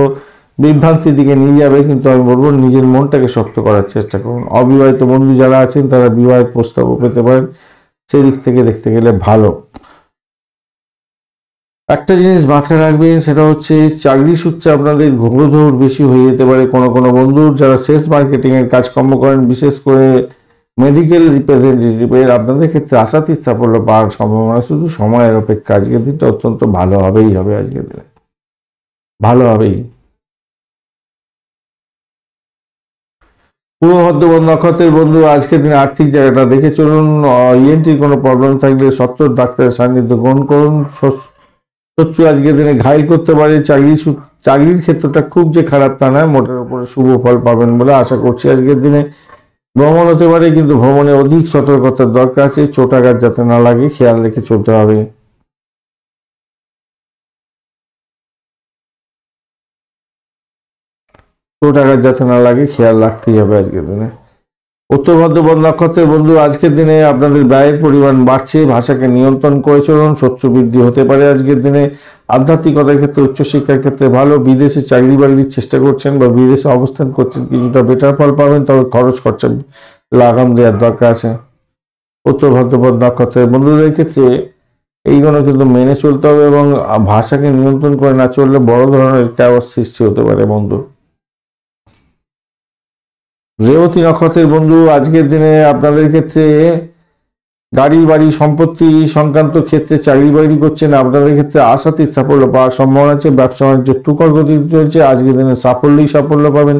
বিভ্রান্তির দিকে নিয়ে যাবে, কিন্তু আমি বলবো নিজের মনটাকে শক্ত করার চেষ্টা করুন। অবিবাহিত বন্ধু যারা আছেন তারা বিবাহের প্রস্তাবও পেতে পারেন, সেদিক থেকে দেখতে গেলে ভালো। একটা জিনিস মাথায় রাখবেন, সেটা হচ্ছে চাকরি সূত্রে আপনাদের ঘোরদৌড় বেশি হয়ে যেতে পারে। কোনো কোনো বন্ধুর যারা সেলস মার্কেটিং এর কাজকর্ম করেন, বিশেষ করে মেডিকেল রিপ্রেজেন্টেটিভের, আপনাদের ক্ষেত্রে আশাতীত সাফল্য পাওয়ার সম্ভাবনা, শুধু সময়ের অপেক্ষা। আজকের দিনটা অত্যন্ত ভালোভাবেই হবে, আজকের দিনে ভালোভাবেই। পূর্ব ভদ্রপদ নক্ষত্রের বন্ধু আজকের দিনে আর্থিক জায়গাটা দেখে চলুন। ইএনটির কোনো প্রবলেম থাকলে সত্তর ডাক্তারের সান্নিধ্য গ্রহণ করুন। শত্রু আজকের দিনে ঘাইল করতে পারে। চাকরির ক্ষেত্রটা খুব যে খারাপ তা নয়, মোটের উপরে শুভ ফল পাবেন বলে আশা করছি। আজকের দিনে ভ্রমণ হতে পারে, কিন্তু ভ্রমণে অধিক সতর্কতার দরকার আছে। চোটাঘাত যাতে না লাগে খেয়াল রেখে চলতে হবে। চোটাঘাত যাতে না লাগে খেয়াল রাখতেই হবে আজকের দিনে। উত্তর ভদ্রপদ নক্ষত্রের বন্ধু আজকের দিনে আপনাদের ব্যয়ের পরিমাণ বাড়ছে, ভাষাকে নিয়ন্ত্রণ করে চলুন। শত্রু বৃদ্ধি হতে পারে আজকের দিনে। আধ্যাত্মিকতার ক্ষেত্রে, উচ্চশিক্ষার ক্ষেত্রে ভালো। বিদেশে চাকরি বাকরির চেষ্টা করছেন বা বিদেশে অবস্থান করছেন, কিছুটা বেটার ফল পাবেন, তবে খরচ খরচা লাগাম দেওয়ার দরকার আছে। উত্তর ভদ্রপদ নক্ষত্রের বন্ধুদের ক্ষেত্রে এইগুলো কিন্তু মেনে চলতে হবে, এবং ভাষাকে নিয়ন্ত্রণ করে না চললে বড় ধরনের চাওয়ার সৃষ্টি হতে পারে বন্ধু। রেবতী নক্ষত্রের বন্ধু আজকের দিনে আপনাদের ক্ষেত্রে গাড়ি বাড়ি সম্পত্তি সংক্রান্ত ক্ষেত্রে চাকরি বাকরি করছেন, আপনাদের ক্ষেত্রে আশাতীত সাফল্য পাওয়ার সম্ভাবনা আছে। ব্যবসা বাণিজ্য তুখর গতিতে চলছে, আজকের দিনে সাফল্য পাবেন।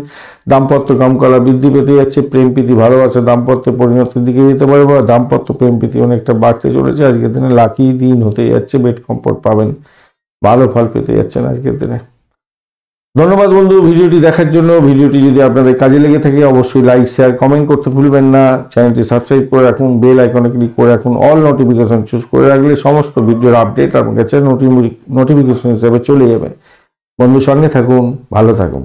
দাম্পত্য কামকলা বৃদ্ধি পেতে যাচ্ছে। প্রেম প্রীতি ভালোবাসা দাম্পত্য পরিণতির দিকে যেতে পারে, বা দাম্পত্য প্রেম প্রীতি অনেকটা বাড়তে চলেছে। আজকের দিনে লাকি দিন হতে যাচ্ছে, বেড কমফোর্ট পাবেন, ভালো ফল পেতে যাচ্ছেন আজকের দিনে। ধন্যবাদ বন্ধু ভিডিওটি দেখার জন্য। ভিডিওটি যদি আপনাদের কাজে লেগে থাকে অবশ্যই লাইক শেয়ার কমেন্ট করতে ভুলবেন না। চ্যানেলটি সাবস্ক্রাইব করে রাখুন, বেল আইকনে ক্লিক করে রাখুন, অল নোটিফিকেশন চুজ করে রাখলে সমস্ত ভিডিওর আপডেট আপনার কাছে নোটিফিকেশন হিসেবে চলে যাবে। বন্ধু সঙ্গে থাকুন, ভালো থাকুন।